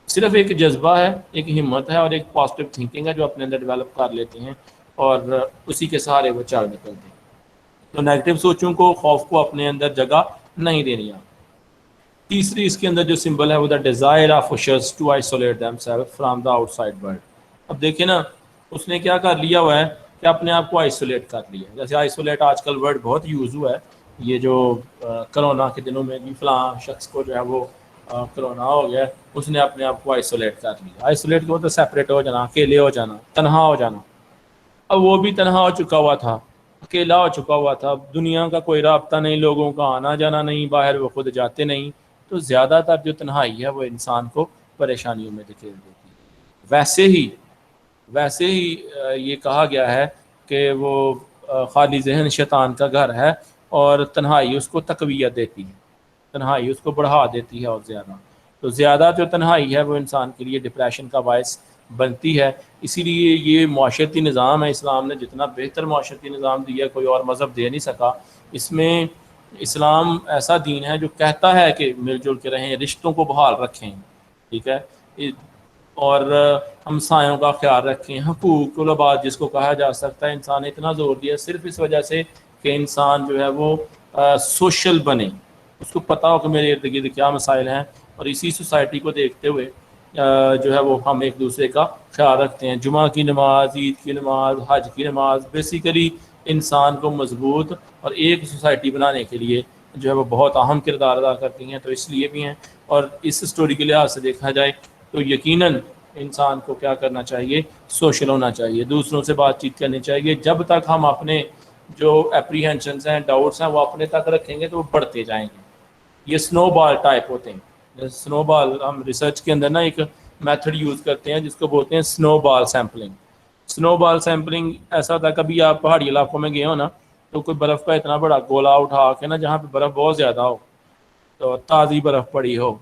صرف ایک جذبہ ہے، ایک ہمت ہے اور ایک پازیٹیو تھنکنگ ہے جو اپنے اندر ڈیولپ کر لیتے ہیں اور اسی کے سہارے وہ چل نکلتے ہیں. تو نیگیٹو سوچوں کو، خوف کو اپنے اندر جگہ نہیں دینی آپ. تیسری اس کے اندر جو سمبل ہے وہ the desire of Ushers to isolate them self from the outside world. اب دیکھیں نا اس نے کیا کر لیا ہوا ہے کہ اپنے آپ کو آئسولیٹ کر لیا. جیسے آئسولیٹ آج کل ورڈ بہت یوز ہوا ہے. یہ جو کرونا کے دنوں میں بھی فلاں شخص کو جو ہے وہ کرونا ہو گیا، اس نے اپنے آپ کو آئسولیٹ کر لیا. آئسولیٹ کو تو سیپریٹ ہو جانا، اکیلے ہو جانا، تنہا ہو جانا. اب وہ بھی تنہا ہو چکا ہوا تھا، اکیلا ہو چکا ہوا تھا. دنیا کا کوئی رابطہ نہیں، لوگوں کا آنا جانا نہیں، باہر وہ خود جاتے نہیں. تو زیادہ تر جو تنہائی ہے وہ انسان کو پریشانیوں میں دھکیل دیتی ہے. ویسے ہی یہ کہا گیا ہے کہ وہ خالی ذہن شیطان کا گھر ہے اور تنہائی اس کو تقویت دیتی ہے، تنہائی اس کو بڑھا دیتی ہے. اور زیادہ جو تنہائی ہے وہ انسان کے لیے ڈپریشن کا باعث بنتی ہے. اسی لیے یہ معاشرتی نظام ہے، اسلام نے جتنا بہتر معاشرتی نظام دیا کوئی اور مذہب دے نہیں سکا. اس میں اسلام ایسا دین ہے جو کہتا ہے کہ مل جل کے رہیں، رشتوں کو بحال رکھیں، ٹھیک ہے، اور ہمسایوں کا خیال رکھیں. حقوق العباد جس کو کہا جا سکتا ہے، انسان نے اتنا زور دیا صرف اس وجہ سے کہ انسان جو ہے وہ سوشل بنے، اس کو پتہ ہو کہ میرے ارد گرد کیا مسائل ہیں اور اسی سوسائٹی کو دیکھتے ہوئے جو ہے وہ ہم ایک دوسرے کا خیال رکھتے ہیں. جمعہ کی نماز، عید کی نماز، حج کی نماز بیسیکلی انسان کو مضبوط اور ایک سوسائٹی بنانے کے لیے جو ہے وہ بہت اہم کردار ادا کرتی ہیں. تو اس لیے بھی ہیں. اور اس سٹوری کے لحاظ سے دیکھا جائے تو یقیناً انسان کو کیا کرنا چاہیے، سوشل ہونا چاہیے، دوسروں سے بات چیت کرنی چاہیے. جب تک ہم اپنے جو اپریہنشنز ہیں، ڈاؤٹس ہیں، وہ اپنے تک رکھیں گے تو وہ بڑھتے جائیں گے. یہ سنو بال ٹائپ ہوتے ہیں. سنو بال ہم ریسرچ کے اندر نا ایک میتھڈ یوز کرتے ہیں جس کو بولتے ہیں سنو بال سیمپلنگ. سنو بال سیمپلنگ ایسا تھا، کبھی آپ پہاڑی علاقوں میں گئے ہو نا تو کوئی برف کا اتنا بڑا گولا اٹھا کے نا، جہاں پہ برف بہت زیادہ ہو تو تازی برف پڑی ہو،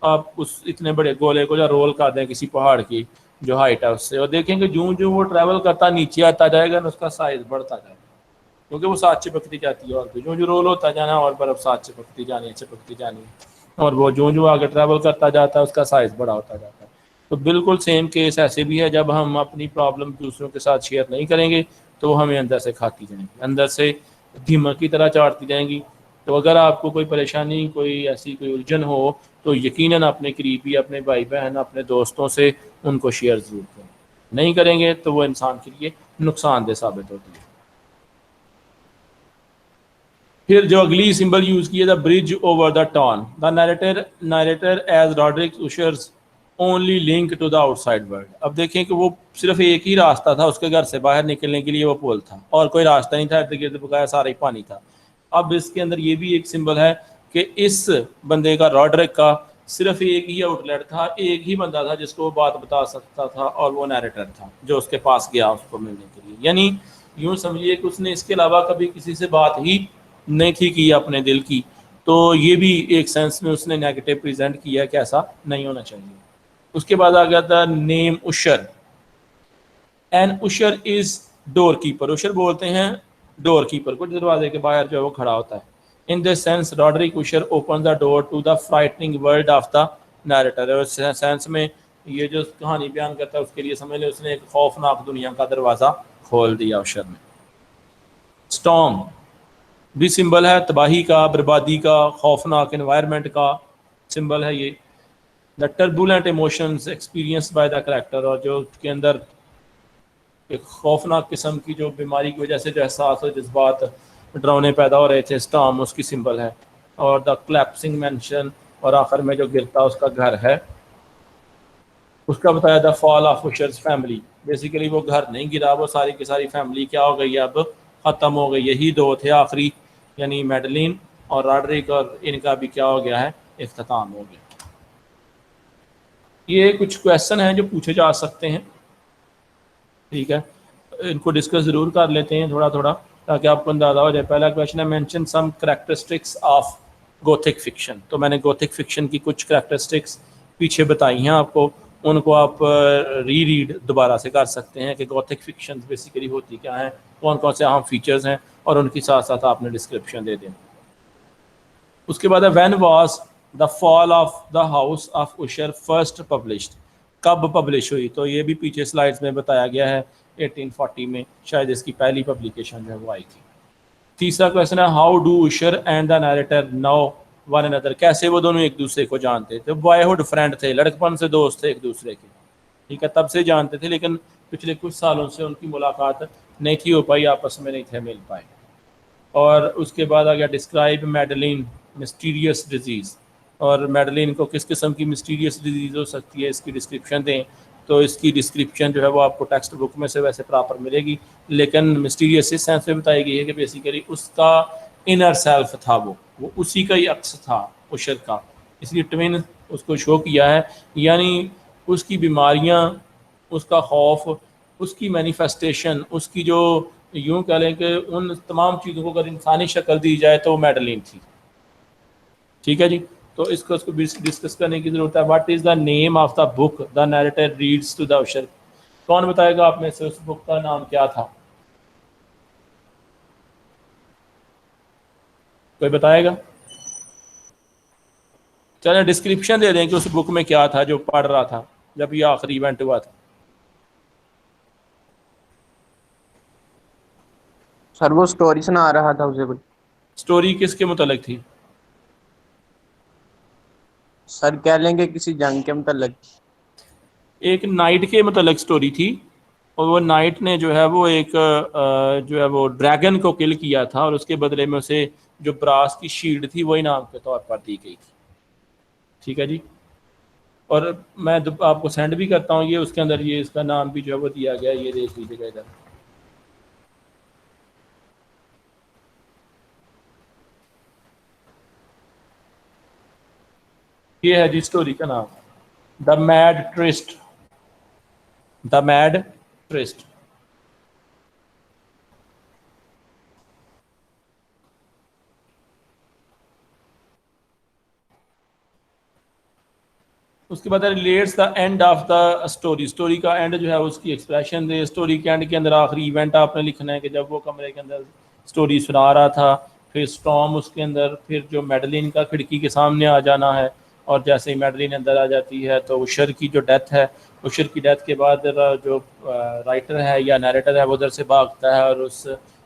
آپ اس اتنے بڑے گولے کو جو رول کر دیں کسی پہاڑ کی جو ہائٹ ہے اس سے، اور دیکھیں کہ جوں وہ ٹریول کرتا نیچے آتا جائے گا نا اس کا سائز بڑھتا جائے گا کیونکہ وہ ساتھ چپکتی جاتی ہے. اور جو رول ہوتا جانا اور برف ساتھ چپکتی جانی اور وہ جو آگے ٹریول کرتا جاتا ہے اس کا سائز بڑا ہوتا جاتا ہے. تو بالکل سیم کیس ایسے بھی ہے. جب ہم اپنی پرابلم دوسروں کے ساتھ شیئر نہیں کریں گے تو وہ ہمیں اندر سے کھاتی جائیں گی، اندر سے دیمک کی طرح چاٹتی جائیں گی. تو اگر آپ کو کوئی پریشانی، کوئی ایسی کوئی الجھن ہو تو یقیناً اپنے قریبی، اپنے بھائی بہن، اپنے دوستوں سے ان کو شیئر ضرور کریں. نہیں کریں گے تو وہ انسان کے لیے نقصان دہ ثابت ہوتی ہے. پھر جو اگلی سمبل یوز کی ہے، the bridge over the tarn. The narrator is Roderick Usher's only link to the outside world. اب دیکھیں کہ وہ صرف ایک ہی راستہ تھا اس کے گھر سے باہر نکلنے کے لیے، وہ پول تھا، اور کوئی راستہ نہیں تھا، ارد گرد بقایا سارا ہی پانی تھا. اب اس کے اندر یہ بھی ایک سمبل ہے کہ اس بندے کا، راڈرک کا، صرف ایک ہی آؤٹ لیٹ تھا، ایک ہی بندہ تھا جس کو وہ بات بتا سکتا تھا، اور وہ نیریٹر تھا جو اس کے پاس گیا اس کو ملنے کے لیے. یعنی یوں سمجھیے کہ اس نے اس کے علاوہ کبھی کسی سے بات ہی نہیں تھی کی اپنے دل کی. تو یہ بھی ایک سینس میں اس نے نیگیٹو پریزنٹ کیا کہ ایسا نہیں ہونا چاہیے. اس کے بعد آ گیا تھا نیم اشر. این اشر از ڈور کیپر. اشر بولتے ہیں ڈور کیپر کو، دروازے کے باہر جو ہے وہ کھڑا ہوتا ہے. In this sense, Roderick Usher opens the door to the frightening world of the narrator. اور اس سینس میں یہ جو کہانی بیان کرتا ہے اس کے لیے سمجھ لیں اس نے ایک خوفناک دنیا کا دروازہ کھول دیا اشر نے. Storm بھی سمبل ہے تباہی کا، بربادی کا، خوفناک انوائرمنٹ کا سمبل ہے یہ. The turbulent emotions experienced by the character. اور جو اس کے اندر ایک خوفناک قسم کی جو بیماری کی وجہ سے جو احساس اور جذبات ڈراؤنے پیدا ہو رہے تھے، اسٹارم اس کی سمبل ہے. اور دا کلیپسنگ مینشن، اور آخر میں جو گرتا اس کا گھر ہے اس کا بتایا دا فال آف اشرز فیملی. بیسیکلی وہ گھر نہیں گرا، وہ ساری کی ساری فیملی کیا ہو گئی، اب ختم ہو گئی. یہی دو تھے آخری، یعنی میڈلین اور راڈرک، اور ان کا بھی کیا ہو گیا ہے، اختتام ہو گیا. یہ کچھ کویشچن ہیں جو پوچھے جا سکتے ہیں، ٹھیک ہے، ان کو ڈسکس ضرور کر لیتے ہیں تھوڑا تھوڑا تاکہ آپ کو اندازہ ہو جائے. پہلا کویشچن ہے mention some characteristics of Gothic fiction. تو میں نے گوتھک فکشن کی کچھ کریکٹرسٹکس پیچھے بتائی ہیں آپ کو، ان کو آپ ری ریڈ دوبارہ سے کر سکتے ہیں کہ گوتھک فکشن بیسیکلی ہوتی کیا ہیں، کون کون سے اہم فیچرز ہیں، اور ان کی ساتھ ساتھ آپ نے ڈسکرپشن دے دیں. اس کے بعد ہے when was the fall of the house of Usher first published. کب پبلش ہوئی؟ تو یہ بھی پیچھے سلائڈز میں بتایا گیا ہے، 1840 میں شاید اس کی پہلی پبلیکیشن جو ہے وہ آئی تھی. تیسرا کویشچن ہے how do Usher and the narrator know one another. کیسے وہ دونوں ایک دوسرے کو جانتے تھے؟ بوائے ہوڈ فرینڈ تھے، لڑکپن سے دوست تھے ایک دوسرے کے، ٹھیک ہے، تب سے جانتے تھے، لیکن پچھلے کچھ سالوں سے ان کی ملاقات نہیں تھی ہو پائی، آپس میں نہیں تھے مل پائے. اور اس کے بعد آ گیا ڈسکرائب میڈلین مسٹیریس ڈیزیز. اور میڈلین کو کس قسم کی مسٹیریس ڈیزیز ہو سکتی ہے، اس کی ڈسکرپشن دیں. تو اس کی ڈسکرپشن جو ہے وہ آپ کو ٹیکسٹ بک میں سے ویسے پراپر ملے گی، لیکن مسٹیریس اس سینس میں بتائی گئی ہے کہ بیسیکلی اس کا انر سیلف تھا، وہ اسی کا ہی عکس تھا اشر کا، اس لیے ٹوین اس کو شو کیا ہے. یعنی اس کی بیماریاں، اس کا خوف، اس کی مینیفیسٹیشن، اس کی جو یوں کہہ لیں کہ ان تمام چیزوں کو اگر انسانی شکل دی جائے تو وہ میڈلین تھی. ٹھیک ہے جی، تو اس کو ڈسکس کرنے کی ضرورت ہے. What is the name of the book the narrator reads to the Usher. کون بتائے گا آپ میں سے اس بک کا نام کیا تھا؟ کوئی بتائے گا؟ چلیں ڈسکرپشن دے دیں کہ اس بک میں کیا تھا جو پڑھ رہا تھا جب یہ آخری ایونٹ ہوا تھا. سر وہ سٹوری سنا رہا تھا اسے کچھ. سٹوری کس کے متعلق تھی؟ سر کہہ لیں گے کسی جنگ کے متعلق. ایک نائٹ کے متعلق سٹوری تھی، اور وہ نائٹ نے جو ہے وہ ایک جو ہے وہ ڈریگن کو کل کیا تھا، اور اس کے بدلے میں اسے جو براس کی شیلڈ تھی وہ انعام کے طور پر دی گئی تھی. ٹھیک ہے جی، اور میں آپ کو سینڈ بھی کرتا ہوں یہ، اس کے اندر یہ اس کا نام بھی جو ہے وہ دیا گیا، یہ دیکھ لیجیے گا ادھر. یہ ہے جی سٹوری کا نام، دا میڈ ٹرسٹ. دا میڈ ٹرسٹ. اس کے بعد relates the and of the story. Story کا اینڈ جو ہے اس کی ایکسپریشن دے. اسٹوری کے اینڈ کے اندر آخری ایونٹ آپ نے لکھنا ہے کہ جب وہ کمرے کے اندر اسٹوری سنا رہا تھا، پھر اسٹارم اس کے اندر، پھر جو میڈلین کا کھڑکی کے سامنے آ جانا ہے، اور جیسے ہی میڈلین اندر آ جاتی ہے تو اشر کی جو ڈیتھ ہے، اشر کی ڈیتھ کے بعد جو رائٹر ہے یا نیریٹر ہے وہ ادھر سے بھاگتا ہے اور اس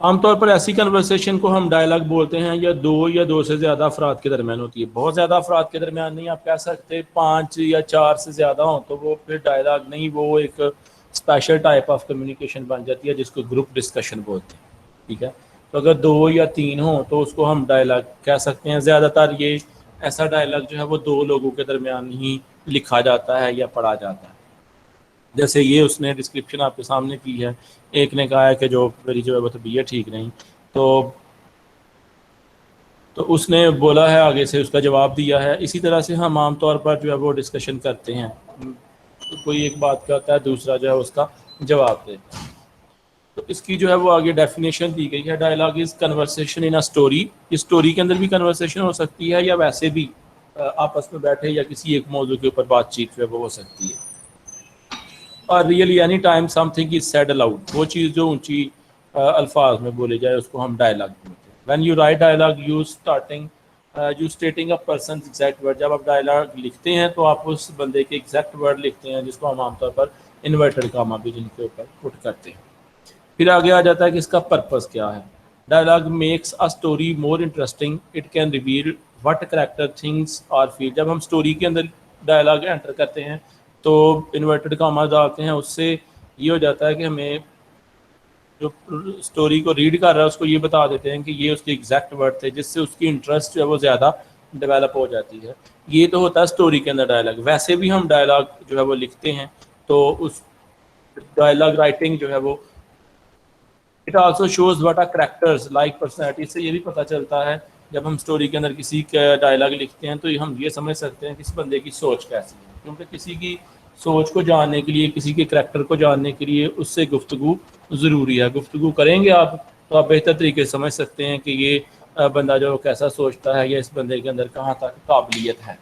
عام طور پر ایسی کنورسیشن کو ہم ڈائلاگ بولتے ہیں یا دو سے زیادہ افراد کے درمیان ہوتی ہے. بہت زیادہ افراد کے درمیان نہیں آپ کہہ سکتے, 5 یا 4 سے زیادہ ہوں تو وہ پھر ڈائلاگ نہیں, وہ ایک اسپیشل ٹائپ آف کمیونیکیشن بن جاتی ہے جس کو گروپ ڈسکشن بولتے ہیں. ٹھیک ہے, تو اگر 2 یا 3 ہوں تو اس کو ہم ڈائلاگ کہہ سکتے ہیں. زیادہ تر یہ ایسا ڈائلاگ جو ہے وہ 2 لوگوں کے درمیان ہی لکھا جاتا ہے یا پڑھا جاتا ہے. جیسے یہ اس نے ڈسکرپشن آپ کے سامنے کی ہے, ایک نے کہا ہے کہ جو میری جو ہے وہ طبیعت ٹھیک نہیں, تو اس نے بولا ہے, آگے سے اس کا جواب دیا ہے. اسی طرح سے ہم عام طور پر جو ہے وہ ڈسکشن کرتے ہیں, کوئی ایک بات کہتا ہے دوسرا جو ہے اس کا جواب دیتا ہے. تو اس کی جو ہے وہ آگے ڈیفینیشن دی گئی ہے. Dialogue is conversation in a story. اس اسٹوری کے اندر بھی کنورسیشن ہو سکتی ہے یا ویسے بھی آپس میں بیٹھے یا کسی ایک موضوع کے اوپر بات چیت جو ہے وہ ہو سکتی ہے. اور really any time something is said aloud, وہ چیز جو اونچی الفاظ میں بولے جائے اس کو ہم ڈائلاگ بولتے ہیں. When you write dialogue you stating a person's exact word. جب آپ ڈائلاگ لکھتے ہیں تو آپ اس بندے کے ایگزیکٹ ورڈ لکھتے ہیں جس کو ہم عام طور پر انورٹڈ کاما بھی جن کے اوپر پٹ کرتے ہیں. پھر آگے آ جاتا ہے کہ اس کا پرپز کیا ہے. Dialogue makes a story more interesting. It can reveal what character things اور فیل. جب ہم اسٹوری کے اندر ڈائلاگ انٹر کرتے ہیں تو انورٹڈ کاما ڈالتے ہیں, اس سے یہ ہو جاتا ہے کہ ہمیں جو اسٹوری کو ریڈ کر رہا ہے اس کو یہ بتا دیتے ہیں کہ یہ اس کے ایگزیکٹ ورڈ تھے, جس سے اس کی انٹرسٹ جو ہے وہ زیادہ ڈیولپ ہو جاتی ہے. یہ تو ہوتا ہے اسٹوری کے اندر ڈائلاگ. ویسے بھی ہم ڈائلاگ جو ہے وہ لکھتے ہیں تو اس ڈائلاگ رائٹنگ جو ہے وہ it also shows what are characters like personality. سے یہ بھی پتہ چلتا ہے جب ہم اسٹوری کے اندر کسی کا ڈائلاگ لکھتے ہیں تو ہم یہ سمجھ سکتے ہیں کہ اس بندے کی سوچ کیسی ہے, کیونکہ کسی کی سوچ کو جاننے کے لیے, کسی کے کریکٹر کو جاننے کے لیے اس سے گفتگو ضروری ہے. گفتگو کریں گے آپ تو آپ بہتر طریقے سے سمجھ سکتے ہیں کہ یہ بندہ جو کیسا سوچتا ہے یا اس بندے کے اندر کہاں تک قابلیت ہے.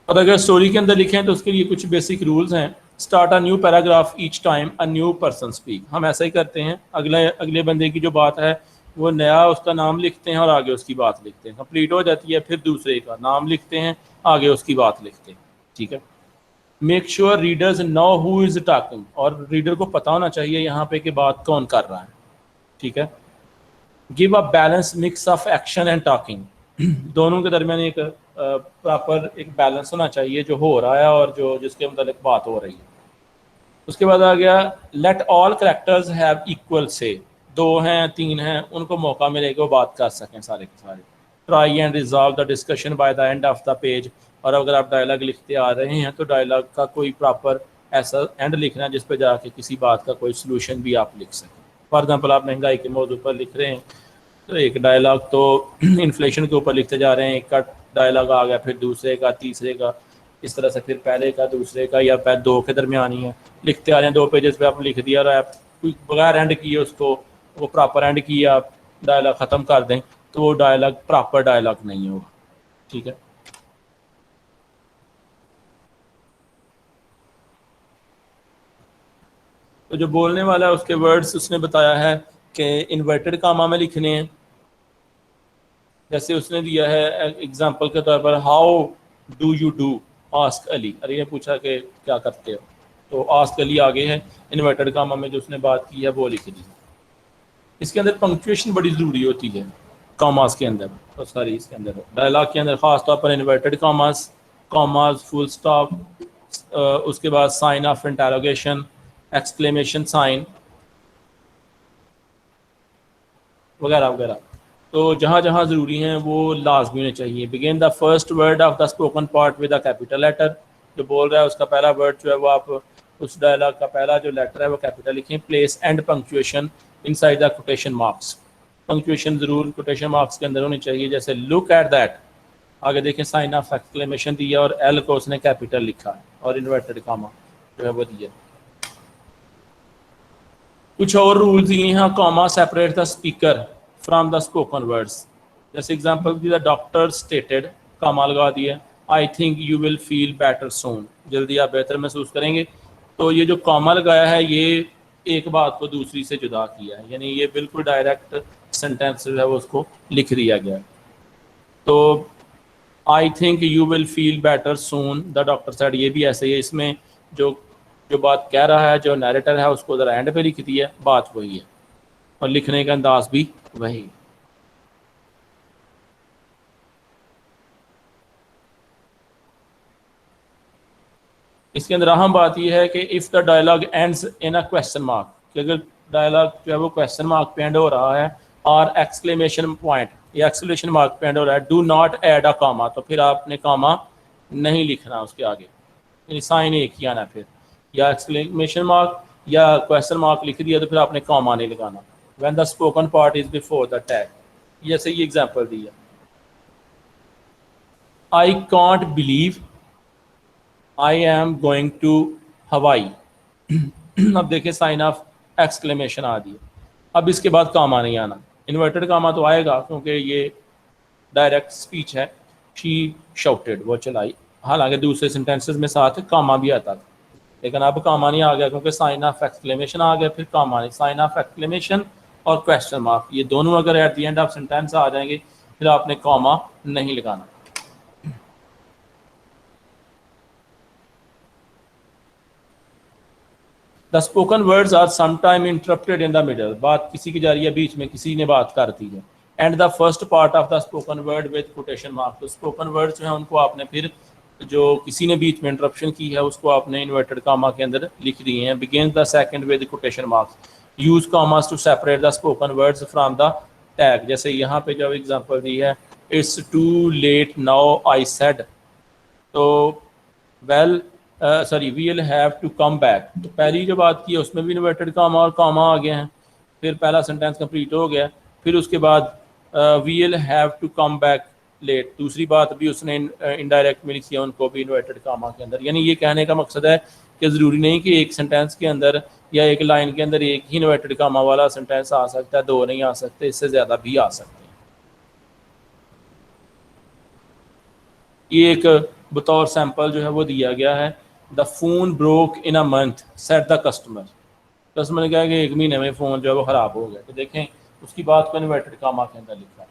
اور اگر اسٹوری کے اندر لکھیں تو اس کے لیے کچھ بیسک رولز ہیں. Start a new paragraph each time a new person speak. ہم ایسا ہی کرتے ہیں, اگلے بندے کی جو بات ہے وہ نیا اس کا نام لکھتے ہیں اور آگے اس کی بات لکھتے ہیں. کمپلیٹ ہو جاتی ہے پھر دوسرے کا نام لکھتے ہیں, آگے اس کی بات لکھتے ہیں. ٹھیک ہے. Make sure readers know who is talking. اور ریڈر کو پتہ ہونا چاہیے یہاں پہ کہ بات کون کر رہا ہے. ٹھیک ہے. Give a balance mix of action and talking. دونوں کے درمیان ایک پراپر ایک بیلنس ہونا چاہیے جو ہو رہا ہے اور جو جس کے متعلق بات ہو رہی ہے. اس کے بعد آ گیا let all characters have equal سے. 2 ہیں 3 ہیں ان کو موقع ملے کہ وہ بات کر سکیں سارے کے سارے. Try and resolve the discussion by the and of the page. اور اگر آپ ڈائلاگ لکھتے آ رہے ہیں تو ڈائلاگ کا کوئی پراپر ایسا اینڈ لکھنا جس پہ جا کے کسی بات کا کوئی سلوشن بھی آپ لکھ سکیں. فار ایگزامپل آپ مہنگائی کے موضوع پر لکھ رہے ہیں تو ایک ڈائلاگ تو انفلیشن کے اوپر لکھتے جا رہے ہیں, ایک کا ڈائلاگ آ گیا, پھر دوسرے کا, تیسرے کا, اس طرح سے پھر پہلے کا, دوسرے کا, یا پھر 2 کے درمیان ہی ہے لکھتے آ رہے ہیں. 2 پیجز پہ آپ لکھ دیا اور آپ بغیر اینڈ کیے اس کو وہ پراپر اینڈ کیا آپ ڈائلاگ ختم کر دیں تو وہ ڈائلاگ پراپر ڈائلاگ نہیں ہوگا. ٹھیک ہے. تو جو بولنے والا ہے اس کے ورڈز اس نے بتایا ہے کہ انورٹڈ کاما میں لکھنے ہیں. جیسے اس نے دیا ہے ایگزامپل کے طور پر how do you do ask Ali. Ali نے پوچھا کہ کیا کرتے ہو, تو آسک علی آگے ہے, انورٹڈ کاما میں جو اس نے بات کی ہے وہ لکھ دی. اس کے اندر پنکچویشن بڑی ضروری ہوتی ہے کاماز کے اندر, ساری اس کے اندر ڈائلاگ کے اندر خاص طور پر انورٹڈ کاماز, فل اسٹاپ, اس کے بعد sign of interrogation, exclamation sign وغیرہ وغیرہ. تو جہاں جہاں ضروری ہیں وہ لازمی ہونے چاہیے. Begin the first word of the spoken part with a capital letter. جو بول رہا ہے اس کا پہلا ورڈ جو ہے وہ آپ اس ڈائلاگ کا پہلا جو لیٹر ہے وہ کیپیٹل لکھیں. Place and punctuation in side the quotation marks. Punctuation ضرور کوٹیشن مارکس کے اندر ہونی چاہیے. جیسے لک ایٹ دیٹ, آگے دیکھیں سائن آف ایکسکلیمیشن دیا اور ایل کو اس نے کیپیٹل لکھا اور انورٹڈ کاما جو ہے وہ دیا. کچھ اور رولز یہ ہیں. Comma separate the speaker from the spoken words. جیسے ایگزامپل دی دا ڈاکٹر اسٹیٹڈ, کاما لگا دیا, I think you will feel better soon. جلدی آپ بہتر محسوس کریں گے. تو یہ جو کاما لگایا ہے یہ ایک بات کو دوسری سے جدا کیا ہے, یعنی یہ بالکل ڈائریکٹ سینٹینس جو ہے وہ اس کو لکھ دیا گیا. تو I think you will feel better soon the doctor said, یہ بھی ایسے ہی ہے. اس میں جو جو بات کہہ رہا ہے جو نیریٹر ہے اس کو ذرا اینڈ پہ لکھ دیا، بات وہی ہے اور لکھنے کا انداز بھی وہی ہے. اس کے اندر اہم بات یہ ہے کہ if the dialogue ends in a question mark, کہ اگر ڈائلاگ جو ہے وہ کویسچن مارک پہ اینڈ ہو رہا ہے اور ایکسکلیمیشن پوائنٹ یا ایکسکلیمیشن مارک پہ اینڈ ہو رہا ہے، ڈو ناٹ ایڈ اے کاما، تو پھر آپ نے کاما نہیں لکھنا اس کے آگے، یعنی سائن ایک ہی آنا، پھر یا ایکسکلیمیشن مارک یا کویسچن مارک لکھ دیا تو پھر آپ نے کاما نہیں لگانا. When the spoken part is before the tag. جیسے یہ ایگزامپل دی ہے، I can't believe I am going to Hawaii. اب دیکھیں سائن آف ایکسکلیمیشن آ دیا، اب اس کے بعد کاما نہیں آنا. انورٹڈ کاما تو آئے گا کیونکہ یہ ڈائریکٹ اسپیچ ہے، شی شاؤٹڈ، وہ چلائی، حالانکہ دوسرے سینٹینسز میں ساتھ کاما بھی آتا تھا، لیکن اب کاما نہیں آ گیا کیونکہ سائن آف ایکسکلیمیشن آ گیا، پھر کاما نہیں. سائن آف ایکسکلیمیشن اور کویسچن مارک یہ دونوں اگر at the end of sentence آ جائیں گے پھر آپ نے کاما نہیں لگانا. The spoken words are sometime interrupted in the middle. بات کسی کی جا رہی ہے، بیچ میں کسی نے بات کر دی ہے. And the first part of the spoken word with quotation mark. تو spoken words جو ہیں ان کو آپ نے پھر جو کسی نے بیچ میں انٹرپشن کی ہے اس کو آپ نے انورٹڈ کاما کے اندر لکھ دیے ہیں. Begins the second with quotation marks. Use commas to separate the spoken words from the tag. جیسے یہاں پہ جو ایگزامپل دی ہے It's too late now I said. تو well we'll have to come back. تو پہلی جو بات کی ہے اس میں بھی انورٹڈ کاما اور کاما آ گئے ہیں، پھر پہلا سینٹینس کمپلیٹ ہو گیا. پھر اس کے بعد we'll have to come back late، دوسری بات بھی اس نے انڈائریکٹ میں لکھی ہے، ان کو بھی انورٹڈ کاما کے اندر. یعنی یہ کہنے کا مقصد ہے کہ ضروری نہیں کہ ایک سینٹینس کے اندر یا ایک لائن کے اندر ایک ہی انورٹڈ کاما والا سینٹینس آ سکتا ہے، دو نہیں آ سکتے، اس سے زیادہ بھی آ سکتے ہیں. یہ ایک بطور سیمپل جو ہے وہ دیا گیا ہے. The phone broke in a month said the customer. Customer نے کہا کہ ایک مہینے میں فون جو ہے وہ خراب ہو گیا. تو دیکھیں اس کی بات کو انورٹڈ کاما کے اندر لکھا ہے.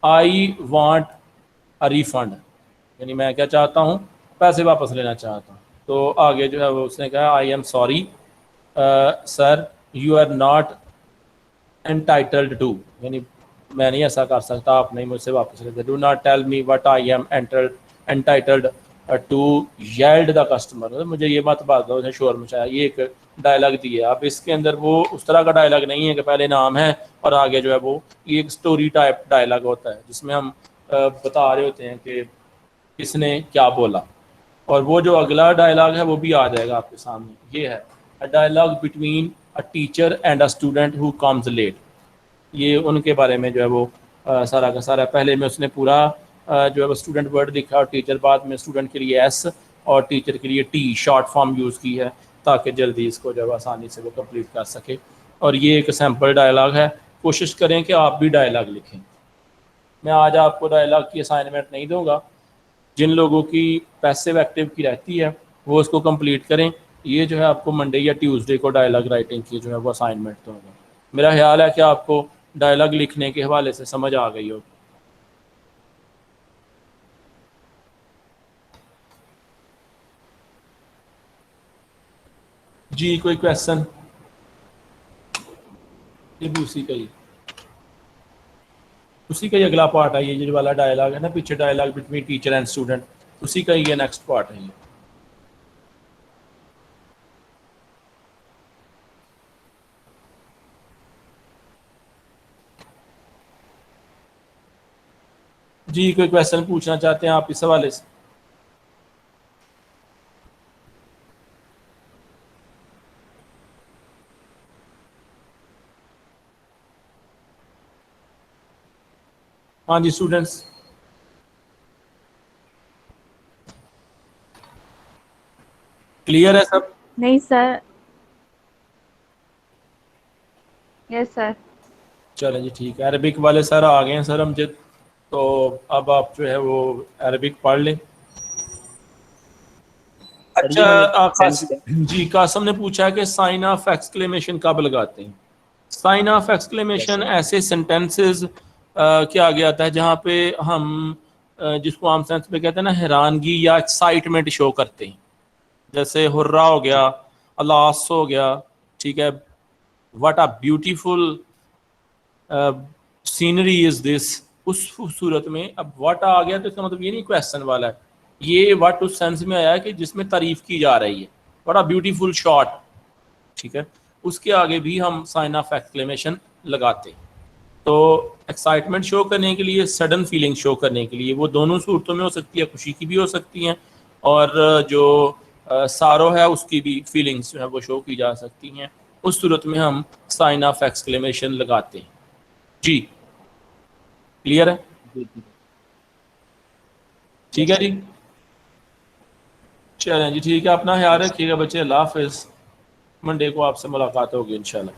آئی وانٹ اے ریفنڈ، یعنی میں کیا چاہتا ہوں، پیسے واپس لینا چاہتا ہوں. تو آگے جو ہے وہ اس نے کہا I am sorry sir you are not entitled to, یعنی میں نہیں ایسا کر سکتا، آپ نہیں مجھ سے واپس لیتے. Do not tell me what I am entitled to yelled the customer. مجھے یہ مت بات دو، شور مچایا. یہ ایک ڈائلاگ دی ہے. اب اس کے اندر وہ اس طرح کا ڈائلاگ نہیں ہے کہ پہلے نام ہے اور آگے جو ہے وہ ایک سٹوری ٹائپ ڈائلاگ ہوتا ہے جس میں ہم بتا رہے ہوتے ہیں کہ کس نے کیا بولا، اور وہ جو اگلا ڈائلاگ ہے وہ بھی آ جائے گا آپ کے سامنے. یہ ہے a dialogue between a teacher and a student who comes late. یہ ان کے بارے میں جو ہے وہ سارا کا سارا، پہلے میں اس نے پورا جو ہے وہ اسٹوڈنٹ ورڈ لکھا اور ٹیچر، بعد میں اسٹوڈنٹ کے لیے ایس اور ٹیچر کے لیے ٹی شارٹ فارم یوز کی ہے تاکہ جلدی اس کو جو ہے آسانی سے وہ کمپلیٹ کر سکے. اور یہ ایک سیمپل ڈائلاگ ہے. کوشش کریں کہ آپ بھی ڈائلاگ لکھیں. میں آج آپ کو ڈائلاگ کی اسائنمنٹ نہیں دوں گا، جن لوگوں کی پیسیو ایکٹیو کی رہتی ہے وہ اس کو کمپلیٹ کریں. یہ جو ہے آپ کو منڈے یا ٹیوزڈے کو ڈائلاگ رائٹنگ کی جو ہے وہ اسائنمنٹ دوں گا. میرا خیال ہے کہ آپ کو ڈائلاگ لکھنے کے حوالے سے سمجھ آ گئی ہوگی. جی کوئی کویشچن؟ یہ بھی اسی کا ہی اگلا پارٹ ہے. یہ جو والا ڈائلاگ ہے نا پیچھے، dialogue between teacher and student, اسی کا ہی یہ نیکسٹ پارٹ ہے. یہ جی کوئی کویشچن پوچھنا چاہتے ہیں آپ اس حوالے سے؟ ہاں جی اسٹوڈنٹس، کلیئر ہے سب؟ نہیں سر. یس سر. چلیں جی ٹھیک ہے. عربک والے سر آ گئے ہیں سر امجد، تو اب آپ جو ہے وہ عربک پڑھ لیں. اچھا جی قاسم نے پوچھا کہ سائن آف ایکسکلیمیشن کب لگاتے ہیں؟ سائن آف ایکسکلیمیشن ایسے سینٹینسز کیا آگے آتا ہے جہاں پہ ہم جس کو عام سینس میں کہتے ہیں نا حیرانگی یا ایکسائٹمنٹ شو کرتے ہیں. جیسے ہررا ہو گیا الاس ہو گیا, ٹھیک ہے, واٹ آ بیوٹیفل سینری از دس, اس صورت میں اب واٹ آ گیا تو اس کا مطلب یہ نہیں کویسچن والا ہے, یہ واٹ اس سینس میں آیا کہ جس میں تعریف کی جا رہی ہے, واٹ آ بیوٹیفل شاٹ, ٹھیک ہے, اس کے آگے بھی ہم سائن آف ایکسکلیمیشن لگاتے ہیں. تو ایکسائٹمنٹ شو کرنے کے لیے, سڈن فیلنگ شو کرنے کے لیے, وہ دونوں صورتوں میں ہو سکتی ہے, خوشی کی بھی ہو سکتی ہیں, اور جو سارو ہے اس کی بھی فیلنگس جو ہے وہ شو کی جا سکتی ہیں. اس صورت میں ہم سائن آف ایکسکلیمیشن لگاتے ہیں. جی کلیئر ہے؟ ٹھیک ہے جی, چلیں جی ٹھیک ہے, اپنا خیال رکھیے گا بچے, اللہ حافظ. منڈے کو آپ سے ملاقات ہوگی انشاءاللہ.